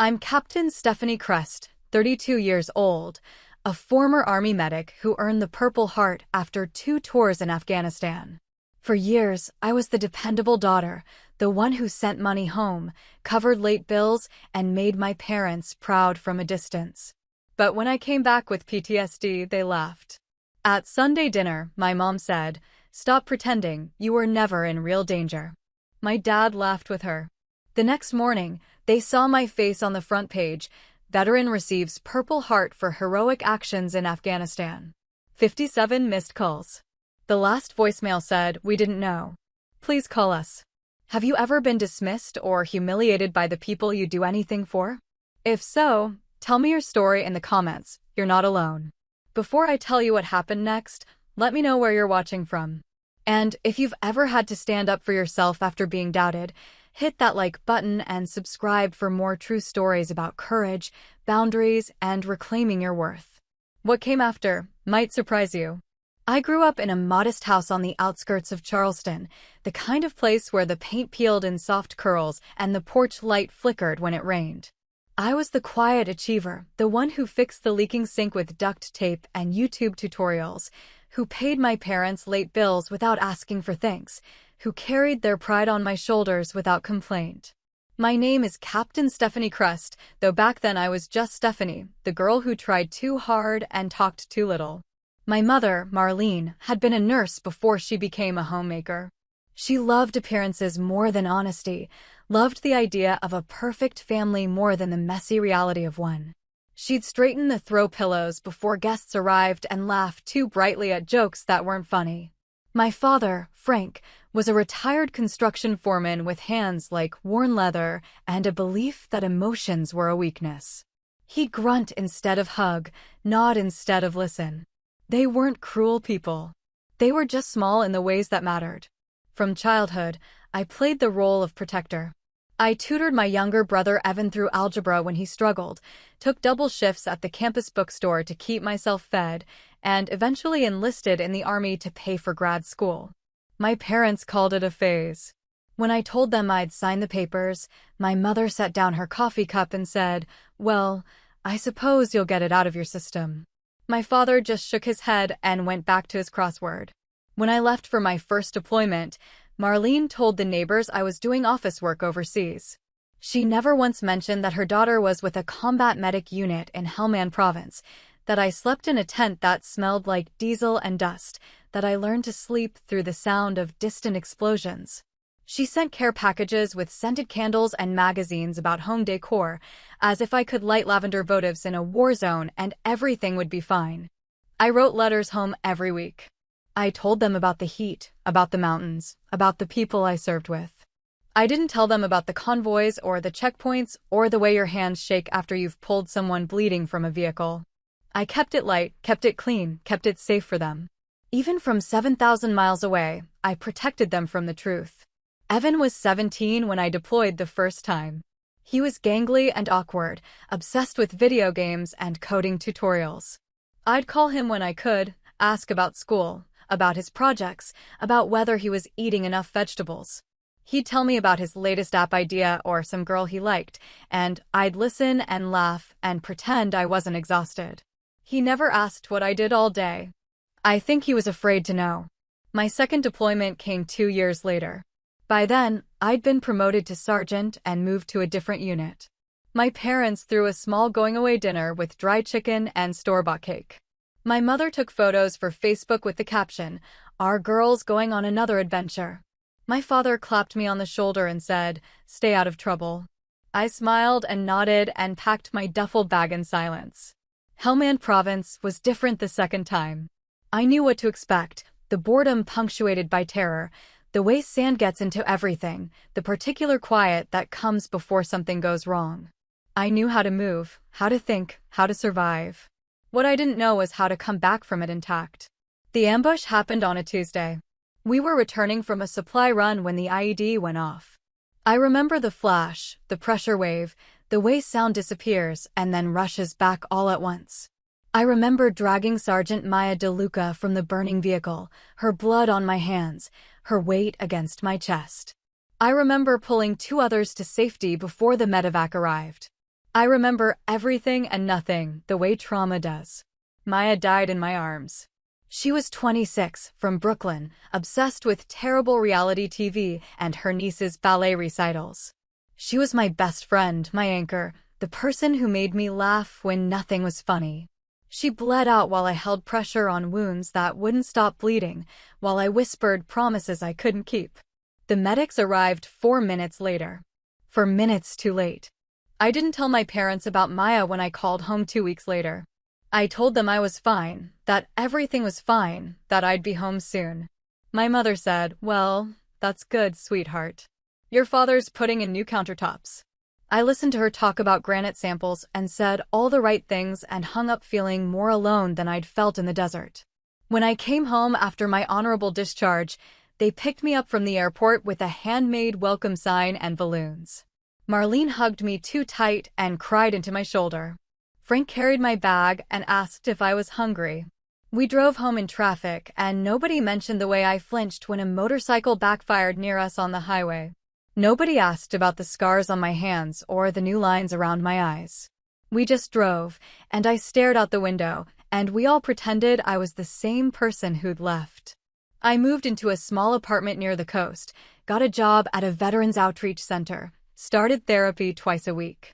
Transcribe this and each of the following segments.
I'm Captain Stephanie Crest, 32 years old, a former Army medic who earned the Purple Heart after 2 tours in Afghanistan. For years, I was the dependable daughter, the one who sent money home, covered late bills, and made my parents proud from a distance. But when I came back with PTSD, they laughed. At Sunday dinner, my mom said, "Stop pretending, you were never in real danger." My dad laughed with her. The next morning, they saw my face on the front page: Veteran receives Purple Heart for heroic actions in Afghanistan. 57 missed calls. The last voicemail said, "We didn't know. Please call us." Have you ever been dismissed or humiliated by the people you do anything for? If so, tell me your story in the comments. You're not alone. Before I tell you what happened next, let me know where you're watching from. And if you've ever had to stand up for yourself after being doubted, hit that like button and subscribe for more true stories about courage, boundaries, and reclaiming your worth. What came after might surprise you. I grew up in a modest house on the outskirts of Charleston, the kind of place where the paint peeled in soft curls and the porch light flickered when it rained. I was the quiet achiever, the one who fixed the leaking sink with duct tape and YouTube tutorials, who paid my parents' late bills without asking for thanks, who carried their pride on my shoulders without complaint. My name is Captain Stephanie Crest, though back then I was just Stephanie, the girl who tried too hard and talked too little. My mother, Marlene, had been a nurse before she became a homemaker. She loved appearances more than honesty, loved the idea of a perfect family more than the messy reality of one. She'd straighten the throw pillows before guests arrived and laugh too brightly at jokes that weren't funny. My father, Frank, was a retired construction foreman with hands like worn leather and a belief that emotions were a weakness. He'd grunt instead of hug, nod instead of listen. They weren't cruel people. They were just small in the ways that mattered. From childhood, I played the role of protector. I tutored my younger brother Evan through algebra when he struggled, took double shifts at the campus bookstore to keep myself fed, and eventually enlisted in the Army to pay for grad school. My parents called it a phase. When I told them I'd sign the papers, my mother set down her coffee cup and said, "Well, I suppose you'll get it out of your system." My father just shook his head and went back to his crossword. When I left for my first deployment, Marlene told the neighbors I was doing office work overseas. She never once mentioned that her daughter was with a combat medic unit in Helmand Province, that I slept in a tent that smelled like diesel and dust, that I learned to sleep through the sound of distant explosions. She sent care packages with scented candles and magazines about home decor, as if I could light lavender votives in a war zone and everything would be fine. I wrote letters home every week. I told them about the heat, about the mountains, about the people I served with. I didn't tell them about the convoys or the checkpoints or the way your hands shake after you've pulled someone bleeding from a vehicle. I kept it light, kept it clean, kept it safe for them. Even from 7,000 miles away, I protected them from the truth. Evan was 17 when I deployed the first time. He was gangly and awkward, obsessed with video games and coding tutorials. I'd call him when I could, ask about school, about his projects, about whether he was eating enough vegetables. He'd tell me about his latest app idea or some girl he liked, and I'd listen and laugh and pretend I wasn't exhausted. He never asked what I did all day. I think he was afraid to know. My second deployment came 2 years later. By then, I'd been promoted to sergeant and moved to a different unit. My parents threw a small going-away dinner with dry chicken and store-bought cake. My mother took photos for Facebook with the caption, "Our girls going on another adventure." My father clapped me on the shoulder and said, "Stay out of trouble." I smiled and nodded and packed my duffel bag in silence. Helmand Province was different the second time. I knew what to expect: the boredom punctuated by terror, the way sand gets into everything, the particular quiet that comes before something goes wrong. I knew how to move, how to think, how to survive. What I didn't know was how to come back from it intact. The ambush happened on a Tuesday. We were returning from a supply run when the IED went off. I remember the flash, the pressure wave, the way sound disappears and then rushes back all at once. I remember dragging Sergeant Maya DeLuca from the burning vehicle, her blood on my hands, her weight against my chest. I remember pulling 2 others to safety before the medevac arrived. I remember everything and nothing, the way trauma does. Maya died in my arms. She was 26, from Brooklyn, obsessed with terrible reality TV and her niece's ballet recitals. She was my best friend, my anchor, the person who made me laugh when nothing was funny. She bled out while I held pressure on wounds that wouldn't stop bleeding, while I whispered promises I couldn't keep. The medics arrived 4 minutes later. 4 minutes too late. I didn't tell my parents about Maya when I called home 2 weeks later. I told them I was fine, that everything was fine, that I'd be home soon. My mother said, "Well, that's good, sweetheart. Your father's putting in new countertops." I listened to her talk about granite samples and said all the right things and hung up feeling more alone than I'd felt in the desert. When I came home after my honorable discharge, they picked me up from the airport with a handmade welcome sign and balloons. Marlene hugged me too tight and cried into my shoulder. Frank carried my bag and asked if I was hungry. We drove home in traffic, and nobody mentioned the way I flinched when a motorcycle backfired near us on the highway. Nobody asked about the scars on my hands or the new lines around my eyes. We just drove, and I stared out the window, and we all pretended I was the same person who'd left. I moved into a small apartment near the coast, got a job at a veterans outreach center, started therapy twice a week.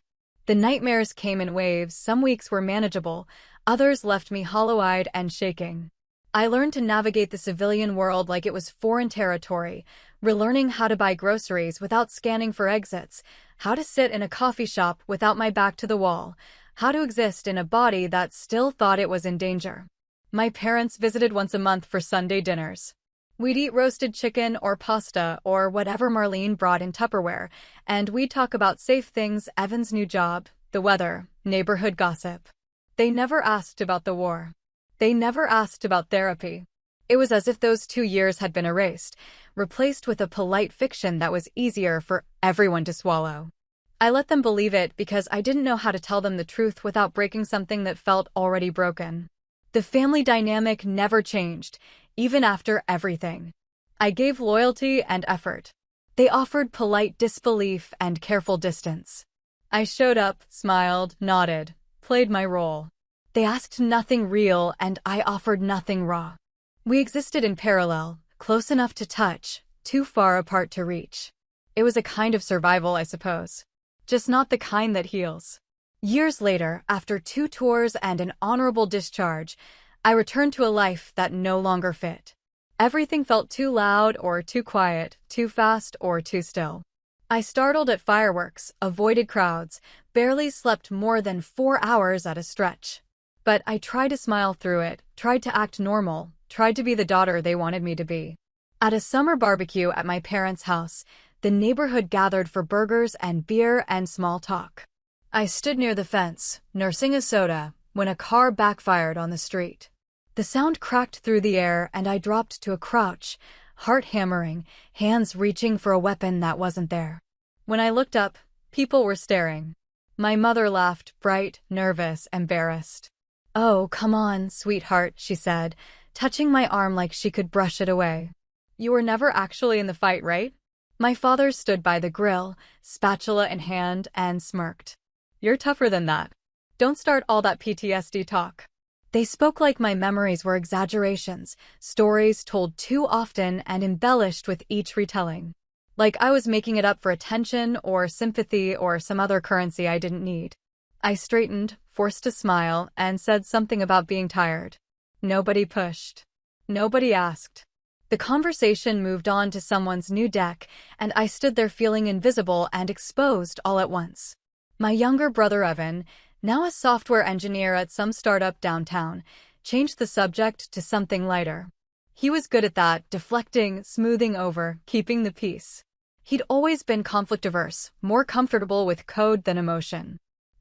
The nightmares came in waves. Some weeks were manageable, others left me hollow-eyed and shaking. I learned to navigate the civilian world like it was foreign territory, relearning how to buy groceries without scanning for exits, how to sit in a coffee shop without my back to the wall, how to exist in a body that still thought it was in danger. My parents visited once a month for Sunday dinners. We'd eat roasted chicken or pasta or whatever Marlene brought in Tupperware, and we'd talk about safe things, Evan's new job, the weather, neighborhood gossip. They never asked about the war. They never asked about therapy. It was as if those 2 years had been erased, replaced with a polite fiction that was easier for everyone to swallow. I let them believe it because I didn't know how to tell them the truth without breaking something that felt already broken. The family dynamic never changed, even after everything. I gave loyalty and effort. They offered polite disbelief and careful distance. I showed up, smiled, nodded, played my role. They asked nothing real, and I offered nothing raw. We existed in parallel, close enough to touch, too far apart to reach. It was a kind of survival, I suppose. Just not the kind that heals. Years later, after 2 tours and an honorable discharge, I returned to a life that no longer fit. Everything felt too loud or too quiet, too fast or too still. I startled at fireworks, avoided crowds, barely slept more than 4 hours at a stretch. But I tried to smile through it, tried to act normal, tried to be the daughter they wanted me to be. At a summer barbecue at my parents' house, the neighborhood gathered for burgers and beer and small talk. I stood near the fence, nursing a soda, when a car backfired on the street. The sound cracked through the air and I dropped to a crouch, heart hammering, hands reaching for a weapon that wasn't there. When I looked up, people were staring. My mother laughed, bright, nervous, embarrassed. "Oh, come on, sweetheart," she said, touching my arm like she could brush it away. "You were never actually in the fight, right?" My father stood by the grill, spatula in hand, and smirked. "You're tougher than that. Don't start all that PTSD talk." They spoke like my memories were exaggerations, stories told too often and embellished with each retelling. Like I was making it up for attention or sympathy or some other currency I didn't need. I straightened, forced a smile, and said something about being tired. Nobody pushed. Nobody asked. The conversation moved on to someone's new deck, and I stood there feeling invisible and exposed all at once. My younger brother Evan, now a software engineer at some startup downtown, changed the subject to something lighter. He was good at that, deflecting, smoothing over, keeping the peace. He'd always been conflict-averse, more comfortable with code than emotion.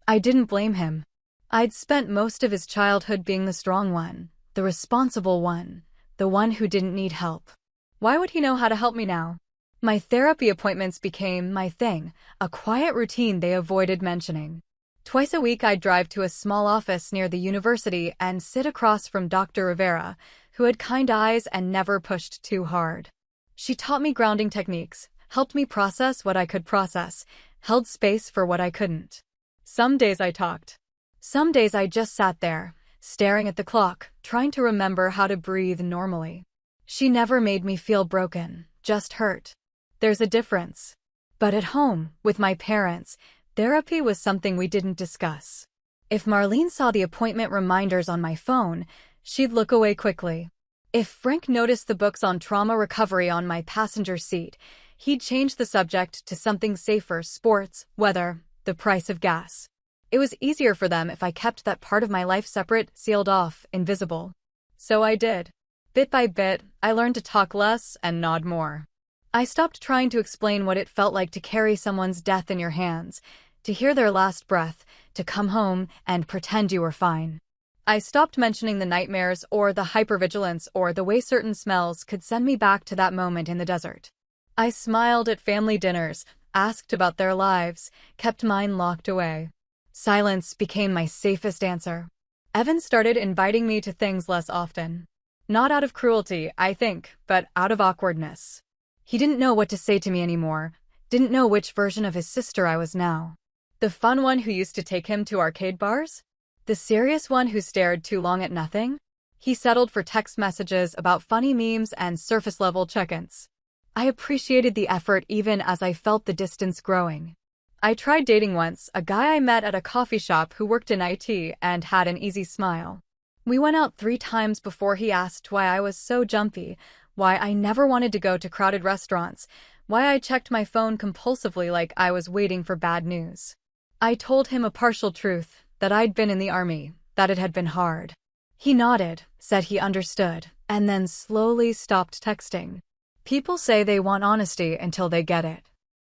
I didn't blame him. I'd spent most of his childhood being the strong one, the responsible one, the one who didn't need help. Why would he know how to help me now? My therapy appointments became my thing, a quiet routine they avoided mentioning. Twice a week I'd drive to a small office near the university and sit across from Dr. Rivera, who had kind eyes and never pushed too hard. She taught me grounding techniques, helped me process what I could process, held space for what I couldn't. Some days I talked. Some days I just sat there, staring at the clock, trying to remember how to breathe normally. She never made me feel broken, just hurt. There's a difference. But at home, with my parents, therapy was something we didn't discuss. If Marlene saw the appointment reminders on my phone, she'd look away quickly. If Frank noticed the books on trauma recovery on my passenger seat, he'd change the subject to something safer: sports, weather, the price of gas. It was easier for them if I kept that part of my life separate, sealed off, invisible. So I did. Bit by bit, I learned to talk less and nod more. I stopped trying to explain what it felt like to carry someone's death in your hands, to hear their last breath, to come home and pretend you were fine. I stopped mentioning the nightmares or the hypervigilance or the way certain smells could send me back to that moment in the desert. I smiled at family dinners, asked about their lives, kept mine locked away. Silence became my safest answer. Evan started inviting me to things less often. Not out of cruelty, I think, but out of awkwardness. He didn't know what to say to me anymore, didn't know which version of his sister I was now. The fun one who used to take him to arcade bars? The serious one who stared too long at nothing? He settled for text messages about funny memes and surface-level check-ins. I appreciated the effort even as I felt the distance growing. I tried dating once, a guy I met at a coffee shop who worked in IT and had an easy smile. We went out 3 times before he asked why I was so jumpy, why I never wanted to go to crowded restaurants, why I checked my phone compulsively like I was waiting for bad news. I told him a partial truth, that I'd been in the army, that it had been hard. He nodded, said he understood, and then slowly stopped texting. People say they want honesty until they get it.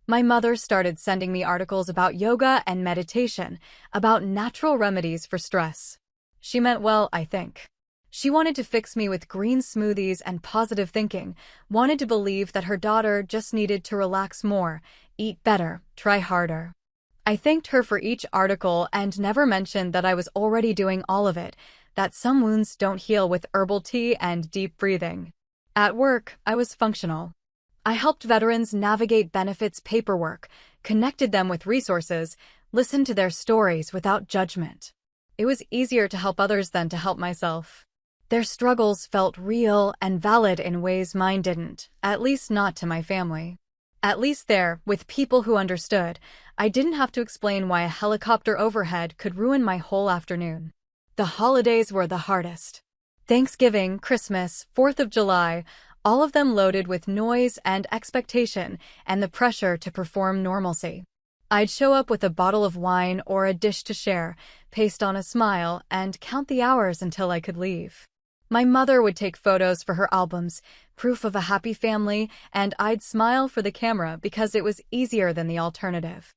My mother started sending me articles about yoga and meditation, about natural remedies for stress. She meant well, I think. She wanted to fix me with green smoothies and positive thinking, wanted to believe that her daughter just needed to relax more, eat better, try harder. I thanked her for each article and never mentioned that I was already doing all of it, that some wounds don't heal with herbal tea and deep breathing. At work, I was functional. I helped veterans navigate benefits paperwork, connected them with resources, listened to their stories without judgment. It was easier to help others than to help myself. Their struggles felt real and valid in ways mine didn't, at least not to my family. At least there, with people who understood, I didn't have to explain why a helicopter overhead could ruin my whole afternoon. The holidays were the hardest. Thanksgiving, Christmas, 4th of July, all of them loaded with noise and expectation and the pressure to perform normalcy. I'd show up with a bottle of wine or a dish to share, paste on a smile, and count the hours until I could leave. My mother would take photos for her albums, proof of a happy family, and I'd smile for the camera because it was easier than the alternative.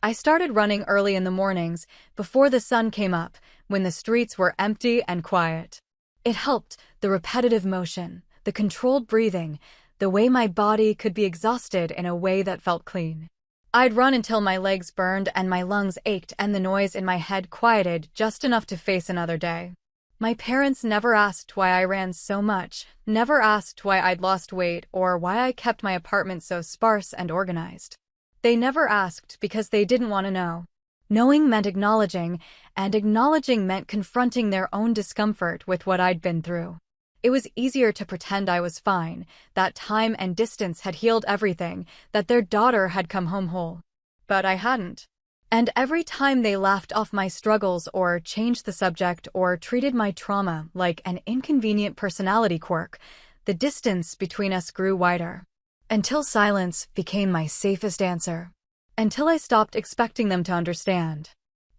I started running early in the mornings, before the sun came up, when the streets were empty and quiet. It helped, the repetitive motion, the controlled breathing, the way my body could be exhausted in a way that felt clean. I'd run until my legs burned and my lungs ached and the noise in my head quieted just enough to face another day. My parents never asked why I ran so much, never asked why I'd lost weight or why I kept my apartment so sparse and organized. They never asked because they didn't want to know. Knowing meant acknowledging, and acknowledging meant confronting their own discomfort with what I'd been through. It was easier to pretend I was fine, that time and distance had healed everything, that their daughter had come home whole. But I hadn't. And every time they laughed off my struggles or changed the subject or treated my trauma like an inconvenient personality quirk, the distance between us grew wider. Until silence became my safest answer. Until I stopped expecting them to understand.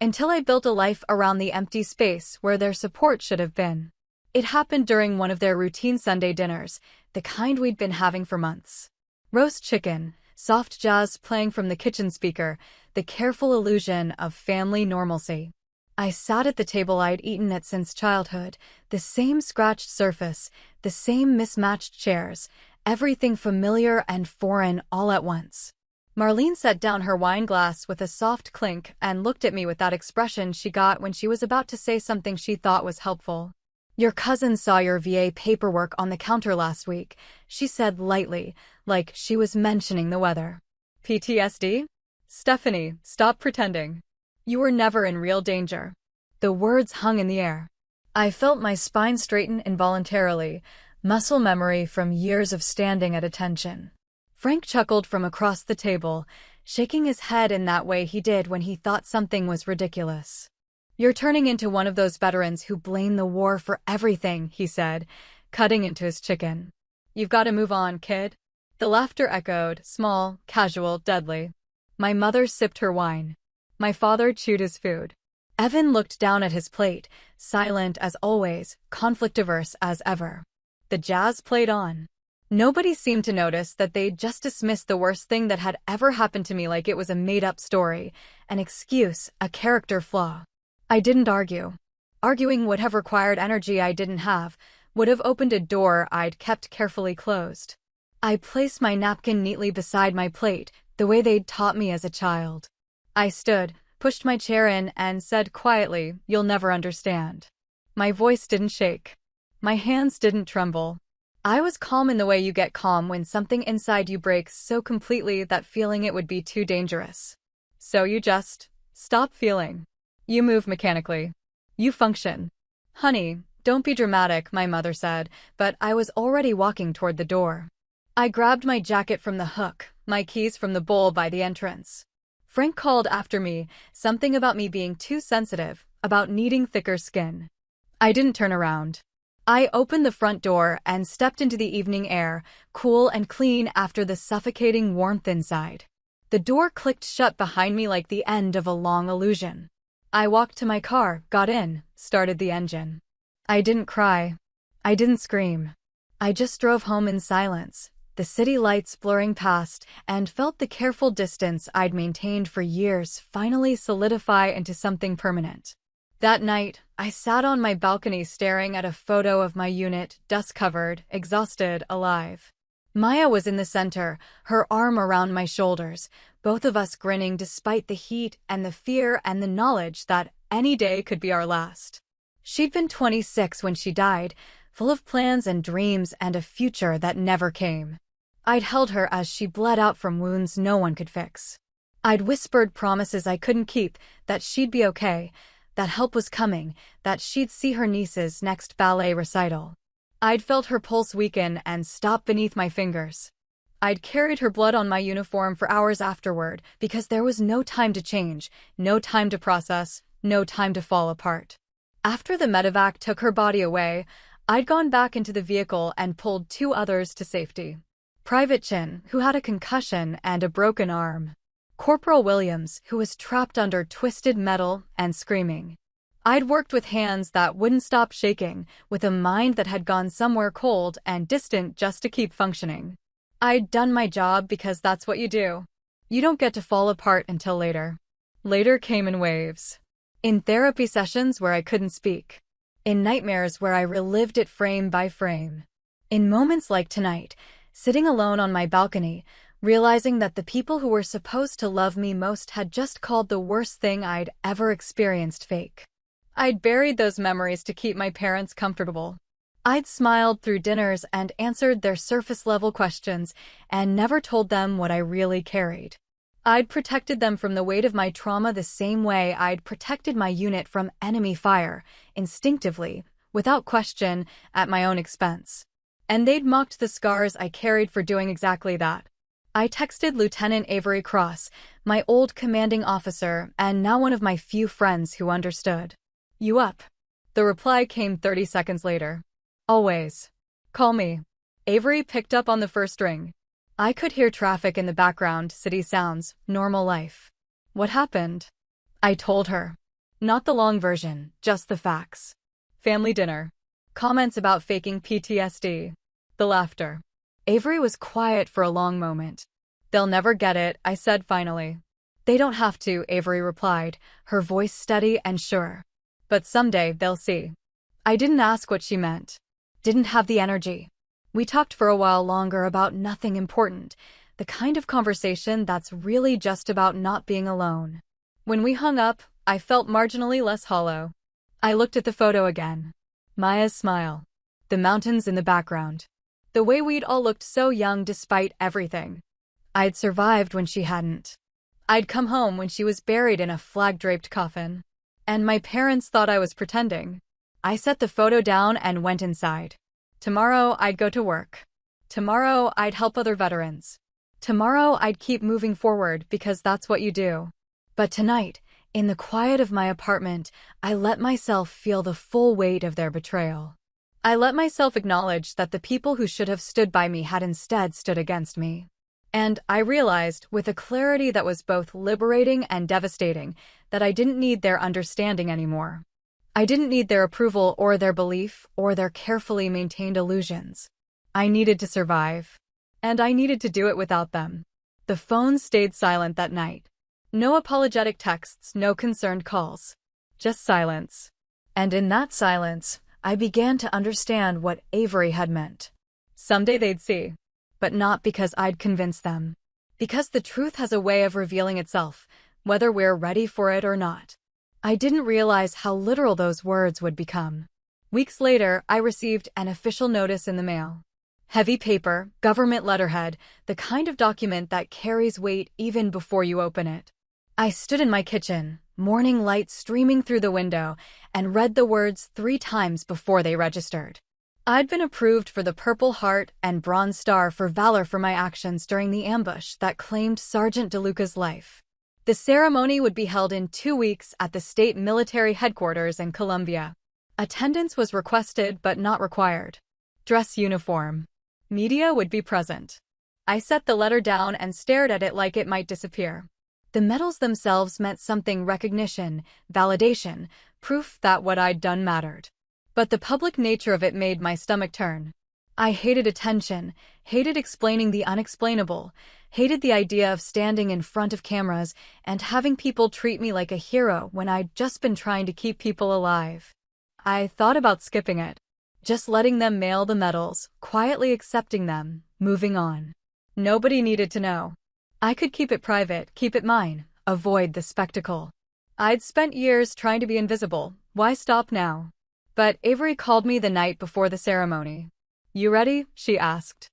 Until I built a life around the empty space where their support should have been. It happened during one of their routine Sunday dinners, the kind we'd been having for months. Roast chicken, soft jazz playing from the kitchen speaker, the careful illusion of family normalcy. I sat at the table I'd eaten at since childhood, the same scratched surface, the same mismatched chairs, everything familiar and foreign all at once. Marlene set down her wine glass with a soft clink and looked at me with that expression she got when she was about to say something she thought was helpful. "Your cousin saw your VA paperwork on the counter last week," she said lightly, like she was mentioning the weather. "PTSD? Stephanie, stop pretending. You were never in real danger." The words hung in the air. I felt my spine straighten involuntarily, muscle memory from years of standing at attention. Frank chuckled from across the table, shaking his head in that way he did when he thought something was ridiculous. "You're turning into one of those veterans who blame the war for everything," he said, cutting into his chicken. "You've got to move on, kid." The laughter echoed, small, casual, deadly. My mother sipped her wine. My father chewed his food. Evan looked down at his plate, silent as always, conflict-averse as ever. The jazz played on. Nobody seemed to notice that they'd just dismissed the worst thing that had ever happened to me like it was a made-up story, an excuse, a character flaw. I didn't argue. Arguing would have required energy I didn't have, would have opened a door I'd kept carefully closed. I placed my napkin neatly beside my plate, the way they'd taught me as a child. I stood, pushed my chair in, and said quietly, "You'll never understand." My voice didn't shake. My hands didn't tremble. I was calm in the way you get calm when something inside you breaks so completely that feeling it would be too dangerous. So you just stop feeling. You move mechanically. You function. "Honey, don't be dramatic," my mother said, but I was already walking toward the door. I grabbed my jacket from the hook, my keys from the bowl by the entrance. Frank called after me, something about me being too sensitive, about needing thicker skin. I didn't turn around. I opened the front door and stepped into the evening air, cool and clean after the suffocating warmth inside. The door clicked shut behind me like the end of a long illusion. I walked to my car, got in, started the engine. I didn't cry. I didn't scream. I just drove home in silence, the city lights blurring past, and felt the careful distance I'd maintained for years finally solidify into something permanent. That night, I sat on my balcony staring at a photo of my unit, dust-covered, exhausted, alive. Maya was in the center, her arm around my shoulders, both of us grinning despite the heat and the fear and the knowledge that any day could be our last. She'd been 26 when she died, full of plans and dreams and a future that never came. I'd held her as she bled out from wounds no one could fix. I'd whispered promises I couldn't keep, that she'd be okay, that help was coming, that she'd see her niece's next ballet recital. I'd felt her pulse weaken and stop beneath my fingers. I'd carried her blood on my uniform for hours afterward because there was no time to change, no time to process, no time to fall apart. After the medevac took her body away, I'd gone back into the vehicle and pulled 2 others to safety. Private Chin, who had a concussion and a broken arm. Corporal Williams, who was trapped under twisted metal and screaming. I'd worked with hands that wouldn't stop shaking, with a mind that had gone somewhere cold and distant just to keep functioning. I'd done my job because that's what you do. You don't get to fall apart until later. Later came in waves. In therapy sessions where I couldn't speak. In nightmares where I relived it frame by frame. In moments like tonight, sitting alone on my balcony, realizing that the people who were supposed to love me most had just called the worst thing I'd ever experienced fake. I'd buried those memories to keep my parents comfortable. I'd smiled through dinners and answered their surface-level questions and never told them what I really carried. I'd protected them from the weight of my trauma the same way I'd protected my unit from enemy fire, instinctively, without question, at my own expense. And they'd mocked the scars I carried for doing exactly that. I texted Lieutenant Avery Cross, my old commanding officer and now one of my few friends who understood. "You up?" The reply came 30 seconds later. "Always. Call me." Avery picked up on the first ring. I could hear traffic in the background, city sounds, normal life. "What happened?" I told her. Not the long version, just the facts. Family dinner. Comments about faking PTSD. The laughter. Avery was quiet for a long moment. "They'll never get it," I said finally. "They don't have to," Avery replied, her voice steady and sure. "But someday they'll see." I didn't ask what she meant. Didn't have the energy. We talked for a while longer about nothing important, the kind of conversation that's really just about not being alone. When we hung up, I felt marginally less hollow. I looked at the photo again. Maya's smile. The mountains in the background. The way we'd all looked so young despite everything. I'd survived when she hadn't. I'd come home when she was buried in a flag-draped coffin. And my parents thought I was pretending. I set the photo down and went inside. Tomorrow, I'd go to work. Tomorrow, I'd help other veterans. Tomorrow, I'd keep moving forward because that's what you do. But tonight, in the quiet of my apartment, I let myself feel the full weight of their betrayal. I let myself acknowledge that the people who should have stood by me had instead stood against me. And I realized, with a clarity that was both liberating and devastating, that I didn't need their understanding anymore. I didn't need their approval or their belief or their carefully maintained illusions. I needed to survive. And I needed to do it without them. The phone stayed silent that night. No apologetic texts, no concerned calls. Just silence. And in that silence, I began to understand what Avery had meant. Someday they'd see. But not because I'd convinced them. Because the truth has a way of revealing itself, whether we're ready for it or not. I didn't realize how literal those words would become. Weeks later, I received an official notice in the mail. Heavy paper, government letterhead, the kind of document that carries weight even before you open it. I stood in my kitchen, morning light streaming through the window, and read the words 3 times before they registered. I'd been approved for the Purple Heart and Bronze Star for valor for my actions during the ambush that claimed Sergeant DeLuca's life. The ceremony would be held in 2 weeks at the state military headquarters in Columbia. Attendance was requested but not required. Dress uniform. Media would be present. I set the letter down and stared at it like it might disappear. The medals themselves meant something: recognition, validation, proof that what I'd done mattered. But the public nature of it made my stomach turn. I hated attention, hated explaining the unexplainable, hated the idea of standing in front of cameras and having people treat me like a hero when I'd just been trying to keep people alive. I thought about skipping it. Just letting them mail the medals, quietly accepting them, moving on. Nobody needed to know. I could keep it private, keep it mine, avoid the spectacle. I'd spent years trying to be invisible. Why stop now? But Avery called me the night before the ceremony. "You ready?" she asked.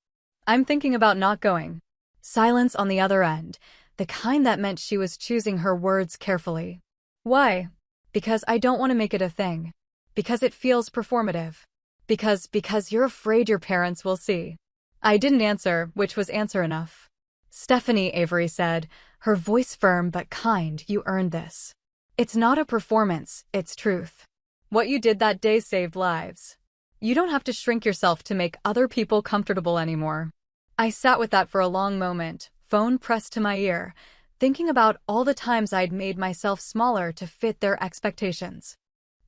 "I'm thinking about not going." Silence on the other end, the kind that meant she was choosing her words carefully. "Why?" "Because I don't want to make it a thing. Because it feels performative. Because you're afraid your parents will see." I didn't answer, which was answer enough. "Stephanie," Avery said, her voice firm but kind, "you earned this. It's not a performance, it's truth. What you did that day saved lives. You don't have to shrink yourself to make other people comfortable anymore." I sat with that for a long moment, phone pressed to my ear, thinking about all the times I'd made myself smaller to fit their expectations.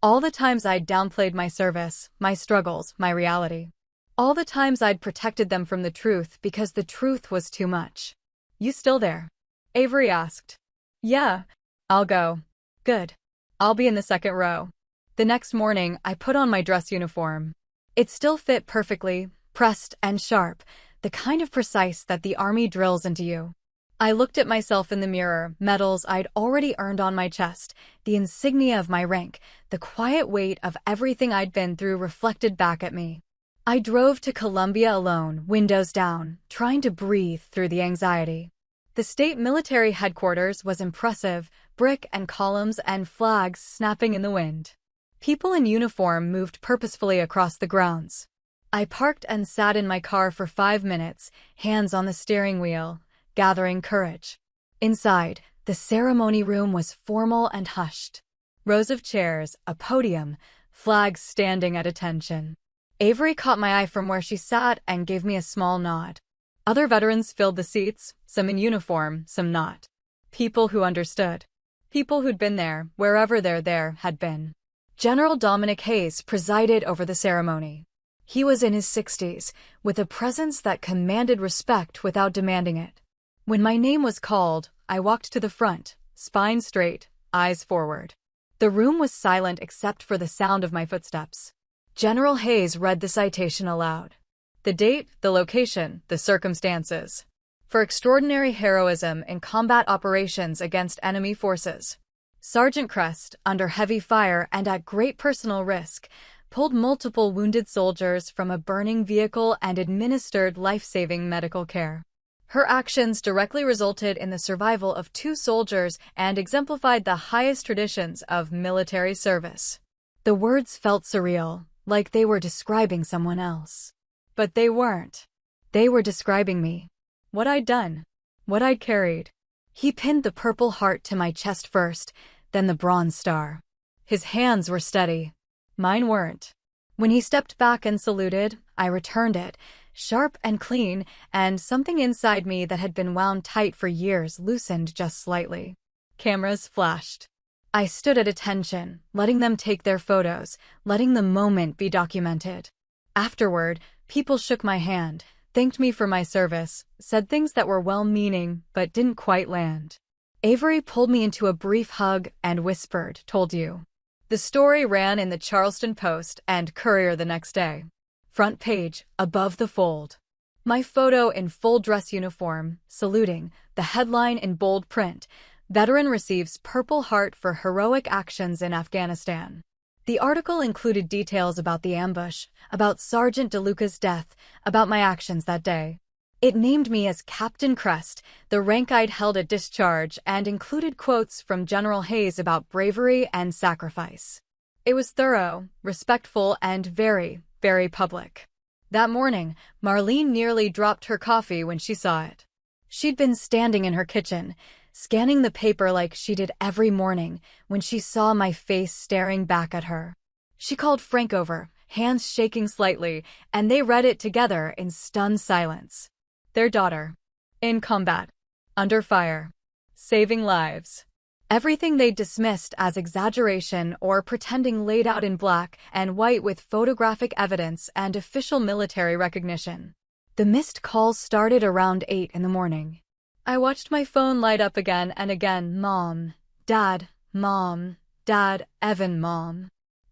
All the times I'd downplayed my service, my struggles, my reality. All the times I'd protected them from the truth because the truth was too much. "You still there?" Avery asked. "Yeah. I'll go." "Good. I'll be in the second row." The next morning, I put on my dress uniform. It still fit perfectly, pressed and sharp, the kind of precise that the Army drills into you. I looked at myself in the mirror, medals I'd already earned on my chest, the insignia of my rank, the quiet weight of everything I'd been through reflected back at me. I drove to Columbia alone, windows down, trying to breathe through the anxiety. The state military headquarters was impressive, brick and columns and flags snapping in the wind. People in uniform moved purposefully across the grounds. I parked and sat in my car for 5 minutes, hands on the steering wheel, gathering courage. Inside, the ceremony room was formal and hushed. Rows of chairs, a podium, flags standing at attention. Avery caught my eye from where she sat and gave me a small nod. Other veterans filled the seats, some in uniform, some not. People who understood. People who'd been there, wherever there had been. General Dominic Hayes presided over the ceremony. He was in his 60s, with a presence that commanded respect without demanding it. When my name was called, I walked to the front, spine straight, eyes forward. The room was silent except for the sound of my footsteps. General Hayes read the citation aloud. The date, the location, the circumstances. For extraordinary heroism in combat operations against enemy forces. Sergeant Crest, under heavy fire and at great personal risk, pulled multiple wounded soldiers from a burning vehicle and administered life-saving medical care. Her actions directly resulted in the survival of 2 soldiers and exemplified the highest traditions of military service. The words felt surreal, like they were describing someone else. But they weren't. They were describing me. What I'd done. What I'd carried. He pinned the Purple Heart to my chest first, then the Bronze Star. His hands were steady. Mine weren't. When he stepped back and saluted, I returned it, sharp and clean, and something inside me that had been wound tight for years loosened just slightly. Cameras flashed. I stood at attention, letting them take their photos, letting the moment be documented. Afterward, people shook my hand, thanked me for my service, said things that were well-meaning but didn't quite land. Avery pulled me into a brief hug and whispered, "Told you." The story ran in the Charleston Post and Courier the next day. Front page, above the fold. My photo in full dress uniform, saluting, the headline in bold print, "Veteran receives Purple Heart for heroic actions in Afghanistan." The article included details about the ambush, about Sergeant DeLuca's death, about my actions that day. It named me as Captain Crest, the rank I'd held at discharge, and included quotes from General Hayes about bravery and sacrifice. It was thorough, respectful, and very, very public. That morning, Marlene nearly dropped her coffee when she saw it. She'd been standing in her kitchen, scanning the paper like she did every morning, when she saw my face staring back at her. She called Frank over, hands shaking slightly, and they read it together in stunned silence. Their daughter. In combat. Under fire. Saving lives. Everything they'd dismissed as exaggeration or pretending laid out in black and white with photographic evidence and official military recognition. The missed calls started around 8 in the morning. I watched my phone light up again and again. Mom, Dad, Mom, Dad, Evan, Mom.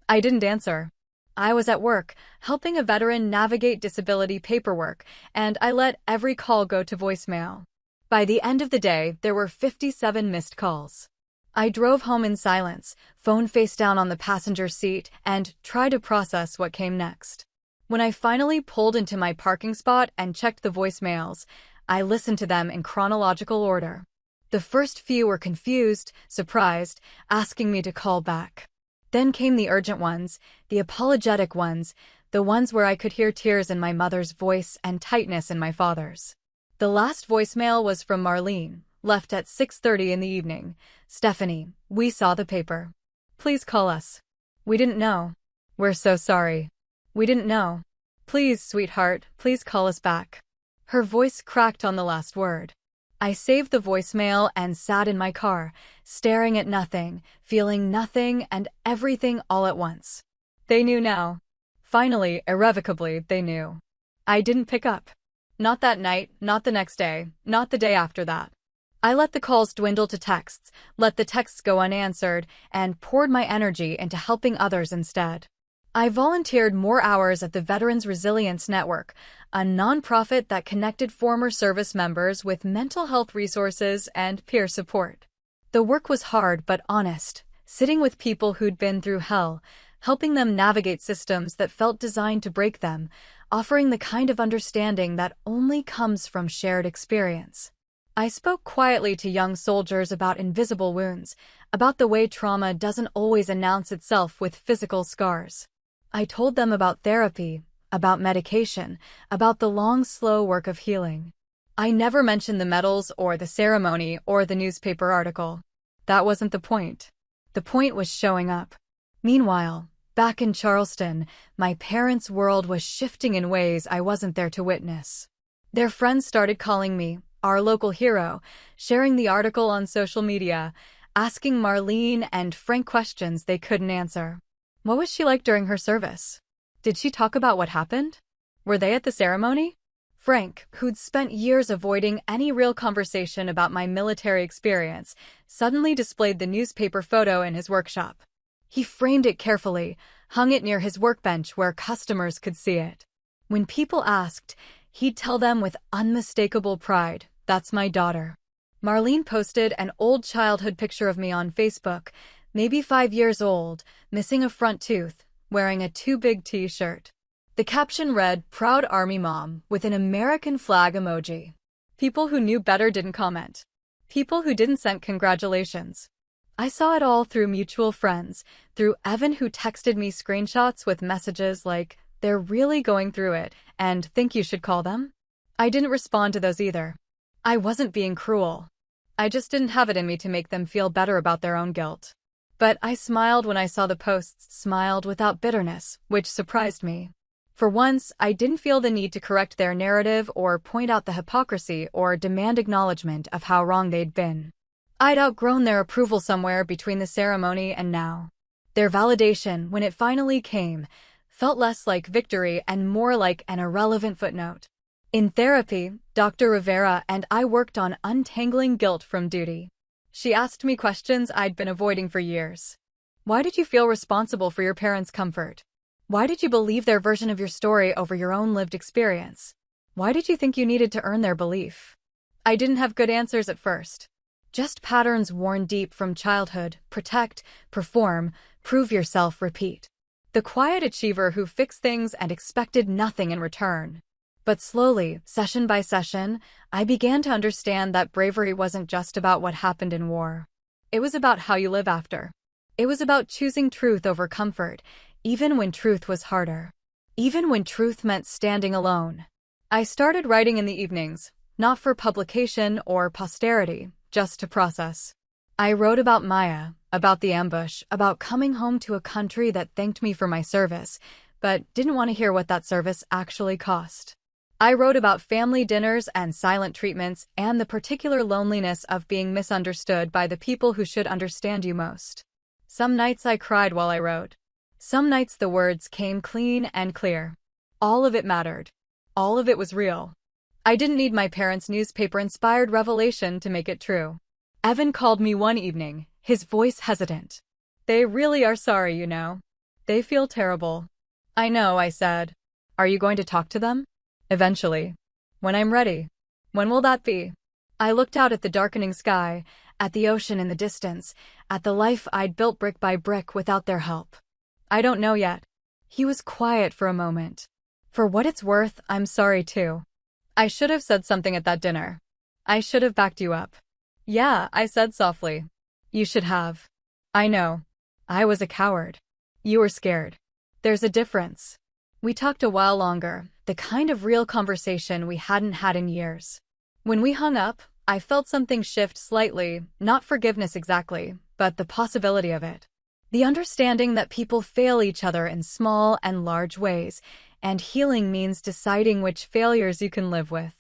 I didn't answer. I was at work, helping a veteran navigate disability paperwork, and I let every call go to voicemail. By the end of the day, there were 57 missed calls. I drove home in silence, phone face down on the passenger seat, and tried to process what came next. When I finally pulled into my parking spot and checked the voicemails, I listened to them in chronological order. The first few were confused, surprised, asking me to call back. Then came the urgent ones, the apologetic ones, the ones where I could hear tears in my mother's voice and tightness in my father's. The last voicemail was from Marlene, left at 6:30 in the evening. "Stephanie, we saw the paper. Please call us. We didn't know. We're so sorry. We didn't know. Please, sweetheart, please call us back." Her voice cracked on the last word. I saved the voicemail and sat in my car, staring at nothing, feeling nothing and everything all at once. They knew now. Finally, irrevocably, they knew. I didn't pick up. Not that night, not the next day, not the day after that. I let the calls dwindle to texts, let the texts go unanswered, and poured my energy into helping others instead. I volunteered more hours at the Veterans Resilience Network, a nonprofit that connected former service members with mental health resources and peer support. The work was hard but honest, sitting with people who'd been through hell, helping them navigate systems that felt designed to break them, offering the kind of understanding that only comes from shared experience. I spoke quietly to young soldiers about invisible wounds, about the way trauma doesn't always announce itself with physical scars. I told them about therapy, about medication, about the long, slow work of healing. I never mentioned the medals or the ceremony or the newspaper article. That wasn't the point. The point was showing up. Meanwhile, back in Charleston, my parents' world was shifting in ways I wasn't there to witness. Their friends started calling me our local hero, sharing the article on social media, asking Marlene and Frank questions they couldn't answer. What was she like during her service? Did she talk about what happened? Were they at the ceremony? Frank, who'd spent years avoiding any real conversation about my military experience, suddenly displayed the newspaper photo in his workshop. He framed it carefully, hung it near his workbench where customers could see it. When people asked, he'd tell them with unmistakable pride, "That's my daughter." Marlene posted an old childhood picture of me on Facebook, maybe 5 years old, missing a front tooth, wearing a too big t-shirt. The caption read, "Proud Army Mom," with an American flag emoji. People who knew better didn't comment. People who didn't send congratulations. I saw it all through mutual friends, through Evan who texted me screenshots with messages like, "They're really going through it, and think you should call them?" I didn't respond to those either. I wasn't being cruel. I just didn't have it in me to make them feel better about their own guilt. But I smiled when I saw the posts, smiled without bitterness, which surprised me. For once, I didn't feel the need to correct their narrative or point out the hypocrisy or demand acknowledgement of how wrong they'd been. I'd outgrown their approval somewhere between the ceremony and now. Their validation, when it finally came, felt less like victory and more like an irrelevant footnote. In therapy, Dr. Rivera and I worked on untangling guilt from duty. She asked me questions I'd been avoiding for years. Why did you feel responsible for your parents' comfort? Why did you believe their version of your story over your own lived experience? Why did you think you needed to earn their belief? I didn't have good answers at first. Just patterns worn deep from childhood: protect, perform, prove yourself, repeat. The quiet achiever who fixed things and expected nothing in return. But slowly, session by session, I began to understand that bravery wasn't just about what happened in war. It was about how you live after. It was about choosing truth over comfort, even when truth was harder. Even when truth meant standing alone. I started writing in the evenings, not for publication or posterity, just to process. I wrote about Maya, about the ambush, about coming home to a country that thanked me for my service, but didn't want to hear what that service actually cost. I wrote about family dinners and silent treatments and the particular loneliness of being misunderstood by the people who should understand you most. Some nights I cried while I wrote. Some nights the words came clean and clear. All of it mattered. All of it was real. I didn't need my parents' newspaper-inspired revelation to make it true. Evan called me one evening, his voice hesitant. "They really are sorry, you know. They feel terrible." "I know," I said. "Are you going to talk to them?" "Eventually. When I'm ready." "When will that be?" I looked out at the darkening sky, at the ocean in the distance, at the life I'd built brick by brick without their help. "I don't know yet." He was quiet for a moment. "For what it's worth, I'm sorry too. I should have said something at that dinner. I should have backed you up." "Yeah," I said softly. "You should have." "I know. I was a coward. You were scared. There's a difference." We talked a while longer, the kind of real conversation we hadn't had in years. When we hung up, I felt something shift slightly, not forgiveness exactly, but the possibility of it. The understanding that people fail each other in small and large ways, and healing means deciding which failures you can live with.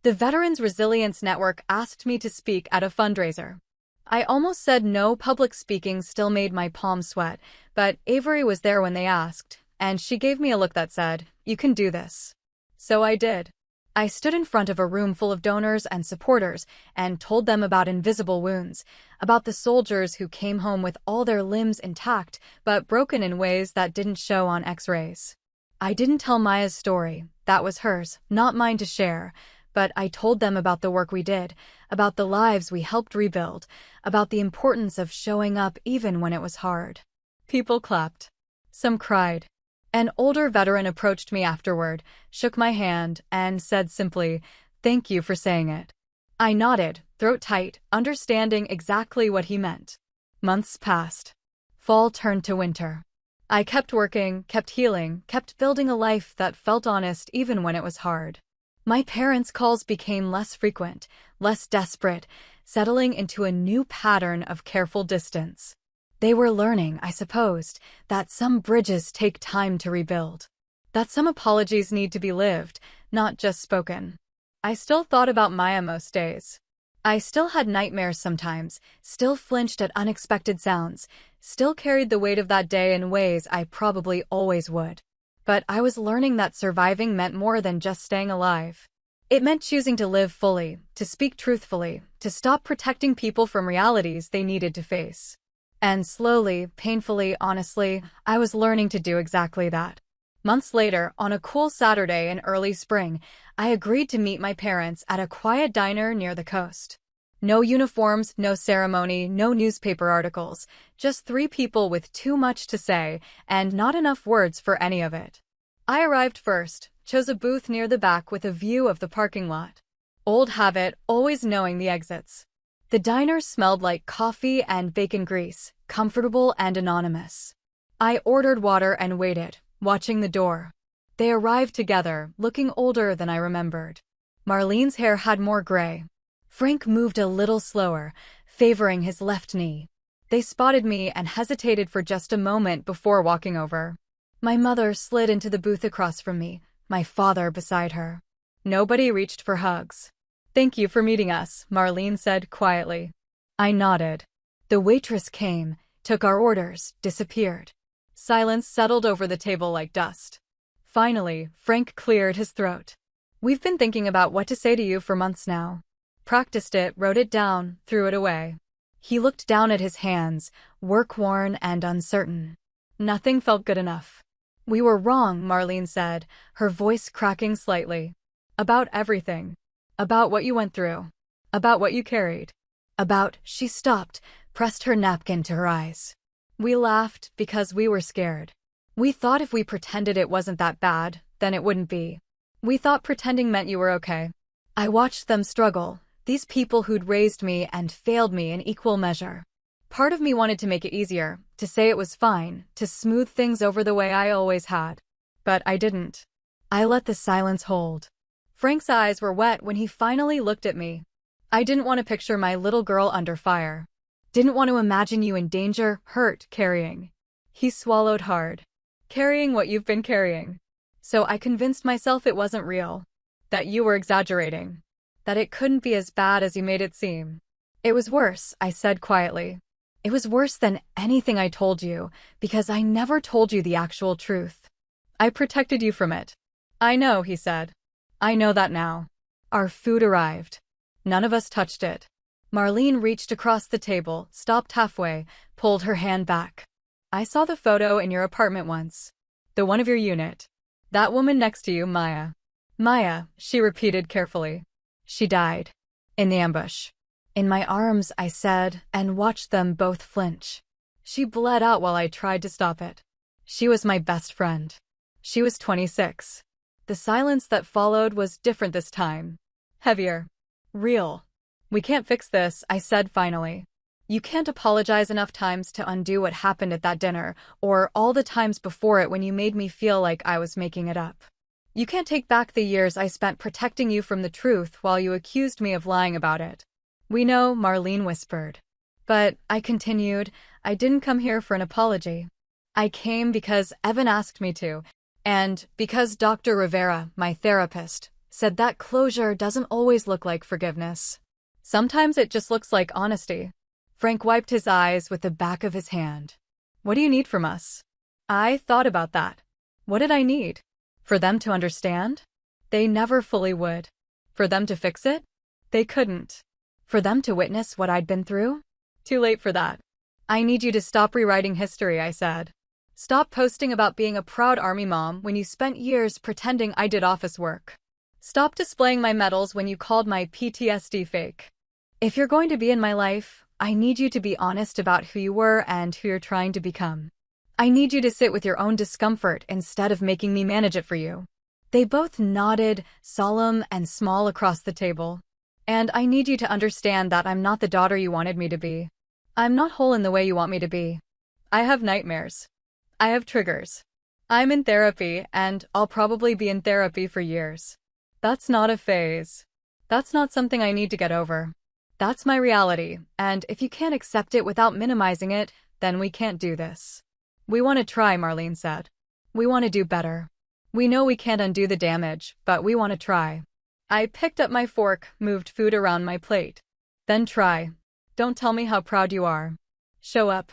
The Veterans Resilience Network asked me to speak at a fundraiser. I almost said no. Public speaking still made my palms sweat, but Avery was there when they asked, and she gave me a look that said, "You can do this." So I did. I stood in front of a room full of donors and supporters and told them about invisible wounds, about the soldiers who came home with all their limbs intact but broken in ways that didn't show on X-rays. I didn't tell Maya's story. That was hers, not mine to share. But I told them about the work we did, about the lives we helped rebuild, about the importance of showing up even when it was hard. People clapped. Some cried. An older veteran approached me afterward, shook my hand, and said simply, "Thank you for saying it." I nodded, throat tight, understanding exactly what he meant. Months passed. Fall turned to winter. I kept working, kept healing, kept building a life that felt honest even when it was hard. My parents' calls became less frequent, less desperate, settling into a new pattern of careful distance. They were learning, I supposed, that some bridges take time to rebuild. That some apologies need to be lived, not just spoken. I still thought about Maya most days. I still had nightmares sometimes, still flinched at unexpected sounds, still carried the weight of that day in ways I probably always would. But I was learning that surviving meant more than just staying alive. It meant choosing to live fully, to speak truthfully, to stop protecting people from realities they needed to face. And slowly, painfully, honestly, I was learning to do exactly that. Months later, on a cool Saturday in early spring, I agreed to meet my parents at a quiet diner near the coast. No uniforms, no ceremony, no newspaper articles, just three people with too much to say and not enough words for any of it. I arrived first, chose a booth near the back with a view of the parking lot. Old habit, always knowing the exits. The diner smelled like coffee and bacon grease, comfortable and anonymous. I ordered water and waited, watching the door. They arrived together, looking older than I remembered. Marlene's hair had more gray. Frank moved a little slower, favoring his left knee. They spotted me and hesitated for just a moment before walking over. My mother slid into the booth across from me, my father beside her. Nobody reached for hugs. "Thank you for meeting us," Marlene said quietly. I nodded. The waitress came, took our orders, disappeared. Silence settled over the table like dust. Finally, Frank cleared his throat. "We've been thinking about what to say to you for months now. Practiced it, wrote it down, threw it away." He looked down at his hands, work-worn and uncertain. Nothing felt good enough. "We were wrong," Marlene said, her voice cracking slightly. "About everything. About what you went through. About what you carried. About—" She stopped, pressed her napkin to her eyes. "We laughed because we were scared. We thought if we pretended it wasn't that bad, then it wouldn't be. We thought pretending meant you were okay." I watched them struggle, these people who'd raised me and failed me in equal measure. Part of me wanted to make it easier, to say it was fine, to smooth things over the way I always had. But I didn't. I let the silence hold. Frank's eyes were wet when he finally looked at me. "I didn't want to picture my little girl under fire. Didn't want to imagine you in danger, hurt, carrying." He swallowed hard. "Carrying what you've been carrying. So I convinced myself it wasn't real. That you were exaggerating. That it couldn't be as bad as you made it seem." "It was worse," I said quietly. "It was worse than anything I told you, because I never told you the actual truth. I protected you from it." "I know," he said. "I know that now." Our food arrived. None of us touched it. Marlene reached across the table, stopped halfway, pulled her hand back. "I saw the photo in your apartment once. The one of your unit. That woman next to you, Maya." "Maya," she repeated carefully. "She died. In the ambush." "In my arms," I said, and watched them both flinch. She bled out while I tried to stop it. She was my best friend. She was 26. The silence that followed was different this time. Heavier. Real. "We can't fix this," I said finally. "You can't apologize enough times to undo what happened at that dinner, or all the times before it when you made me feel like I was making it up. You can't take back the years I spent protecting you from the truth while you accused me of lying about it." "We know," Marlene whispered. "But," I continued, "I didn't come here for an apology. I came because Evan asked me to, and because Dr. Rivera, my therapist, said that closure doesn't always look like forgiveness. Sometimes it just looks like honesty." Frank wiped his eyes with the back of his hand. "What do you need from us?" I thought about that. What did I need? For them to understand? They never fully would. For them to fix it? They couldn't. For them to witness what I'd been through? Too late for that. "I need you to stop rewriting history," I said. "Stop posting about being a proud Army mom when you spent years pretending I did office work. Stop displaying my medals when you called my PTSD fake. If you're going to be in my life, I need you to be honest about who you were and who you're trying to become. I need you to sit with your own discomfort instead of making me manage it for you." They both nodded, solemn and small across the table. "And I need you to understand that I'm not the daughter you wanted me to be. I'm not whole in the way you want me to be. I have nightmares. I have triggers. I'm in therapy, and I'll probably be in therapy for years. That's not a phase. That's not something I need to get over. That's my reality, and if you can't accept it without minimizing it, then we can't do this." "We want to try," Marlene said. "We want to do better. We know we can't undo the damage, but we want to try." I picked up my fork, moved food around my plate. "Then try. Don't tell me how proud you are. Show up.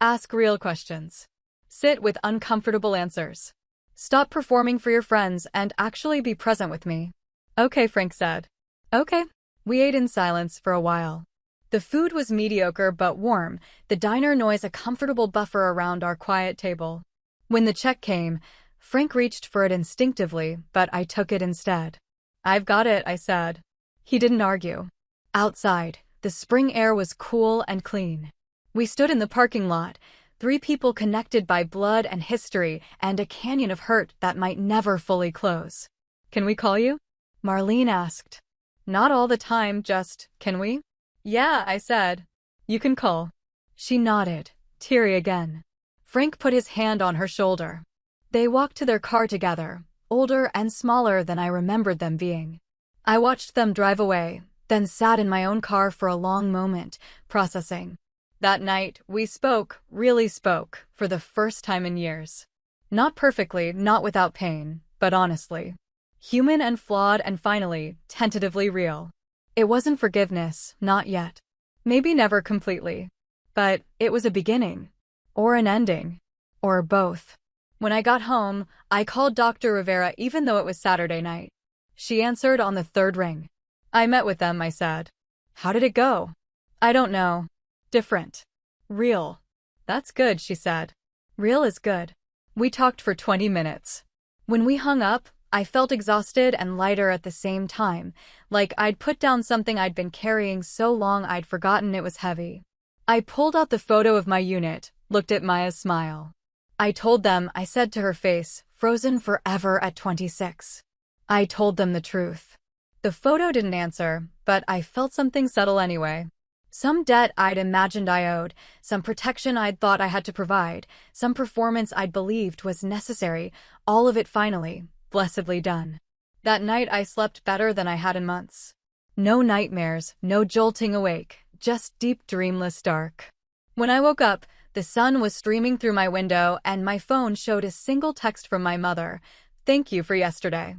Ask real questions. Sit with uncomfortable answers. Stop performing for your friends and actually be present with me." "Okay," Frank said. "Okay." We ate in silence for a while. The food was mediocre but warm, the diner noise a comfortable buffer around our quiet table. When the check came, Frank reached for it instinctively, but I took it instead. "I've got it," I said. He didn't argue. Outside, the spring air was cool and clean. We stood in the parking lot, three people connected by blood and history and a canyon of hurt that might never fully close. "Can we call you?" Marlene asked. Not all the time, just, can we? Yeah, I said. You can call. She nodded, teary again. Frank put his hand on her shoulder. They walked to their car together, older and smaller than I remembered them being. I watched them drive away, then sat in my own car for a long moment, processing. That night, we spoke, really spoke, for the first time in years. Not perfectly, not without pain, but honestly. Human and flawed and finally, tentatively real. It wasn't forgiveness, not yet. Maybe never completely. But it was a beginning. Or an ending. Or both. When I got home, I called Dr. Rivera even though it was Saturday night. She answered on the third ring. I met with them, I said. How did it go? I don't know. Different. Real. That's good, she said. Real is good. We talked for 20 minutes. When we hung up, I felt exhausted and lighter at the same time, like I'd put down something I'd been carrying so long I'd forgotten it was heavy. I pulled out the photo of my unit, looked at Maya's smile. I told them, I said to her face, frozen forever at 26. I told them the truth. The photo didn't answer, but I felt something settle anyway. Some debt I'd imagined I owed, some protection I'd thought I had to provide, some performance I'd believed was necessary, all of it finally, blessedly done. That night I slept better than I had in months. No nightmares, no jolting awake, just deep dreamless dark. When I woke up, the sun was streaming through my window and my phone showed a single text from my mother, "Thank you for yesterday."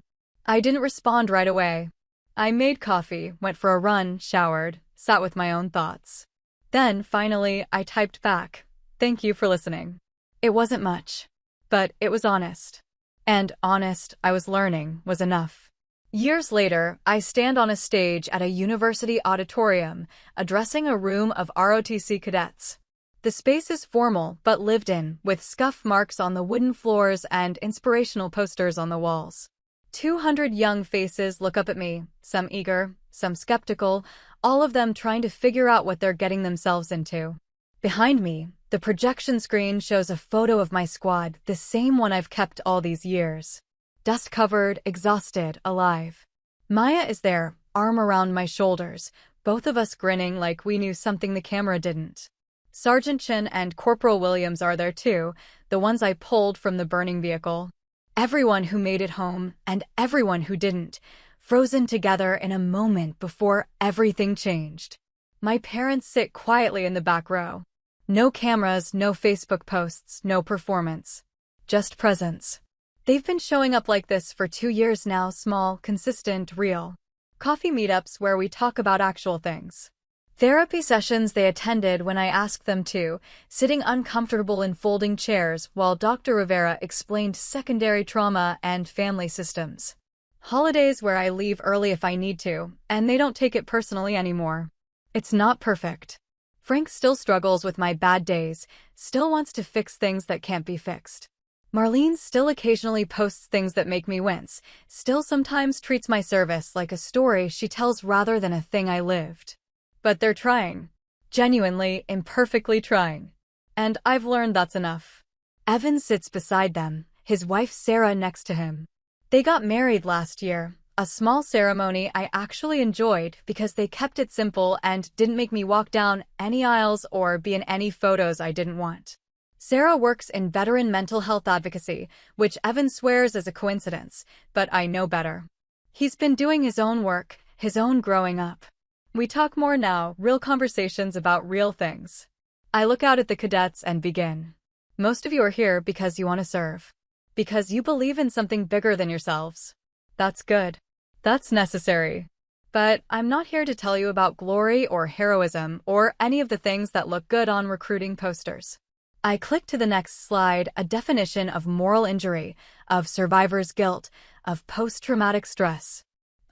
I didn't respond right away. I made coffee, went for a run, showered, sat with my own thoughts. Then, finally, I typed back, "Thank you for listening." It wasn't much. But it was honest. And honest, I was learning, was enough. Years later, I stand on a stage at a university auditorium, addressing a room of ROTC cadets. The space is formal but lived in, with scuff marks on the wooden floors and inspirational posters on the walls. 200 young faces look up at me, some eager, some skeptical, all of them trying to figure out what they're getting themselves into. Behind me, the projection screen shows a photo of my squad, the same one I've kept all these years. Dust-covered, exhausted, alive. Maya is there, arm around my shoulders, both of us grinning like we knew something the camera didn't. Sergeant Chin and Corporal Williams are there too, the ones I pulled from the burning vehicle. Everyone who made it home, and everyone who didn't, frozen together in a moment before everything changed. My parents sit quietly in the back row. No cameras, no Facebook posts, no performance. Just presence. They've been showing up like this for 2 years now, small, consistent, real. Coffee meetups where we talk about actual things. Therapy sessions they attended when I asked them to, sitting uncomfortable in folding chairs while Dr. Rivera explained secondary trauma and family systems. Holidays where I leave early if I need to, and they don't take it personally anymore. It's not perfect. Frank still struggles with my bad days, still wants to fix things that can't be fixed. Marlene still occasionally posts things that make me wince, still sometimes treats my service like a story she tells rather than a thing I lived. But they're trying. Genuinely, imperfectly trying. And I've learned that's enough. Evan sits beside them, his wife Sarah next to him. They got married last year, a small ceremony I actually enjoyed because they kept it simple and didn't make me walk down any aisles or be in any photos I didn't want. Sarah works in veteran mental health advocacy, which Evan swears is a coincidence, but I know better. He's been doing his own work, his own growing up. We talk more now, real conversations about real things. I look out at the cadets and begin. Most of you are here because you want to serve. Because you believe in something bigger than yourselves. That's good. That's necessary. But I'm not here to tell you about glory or heroism or any of the things that look good on recruiting posters. I click to the next slide, a definition of moral injury, of survivor's guilt, of post-traumatic stress.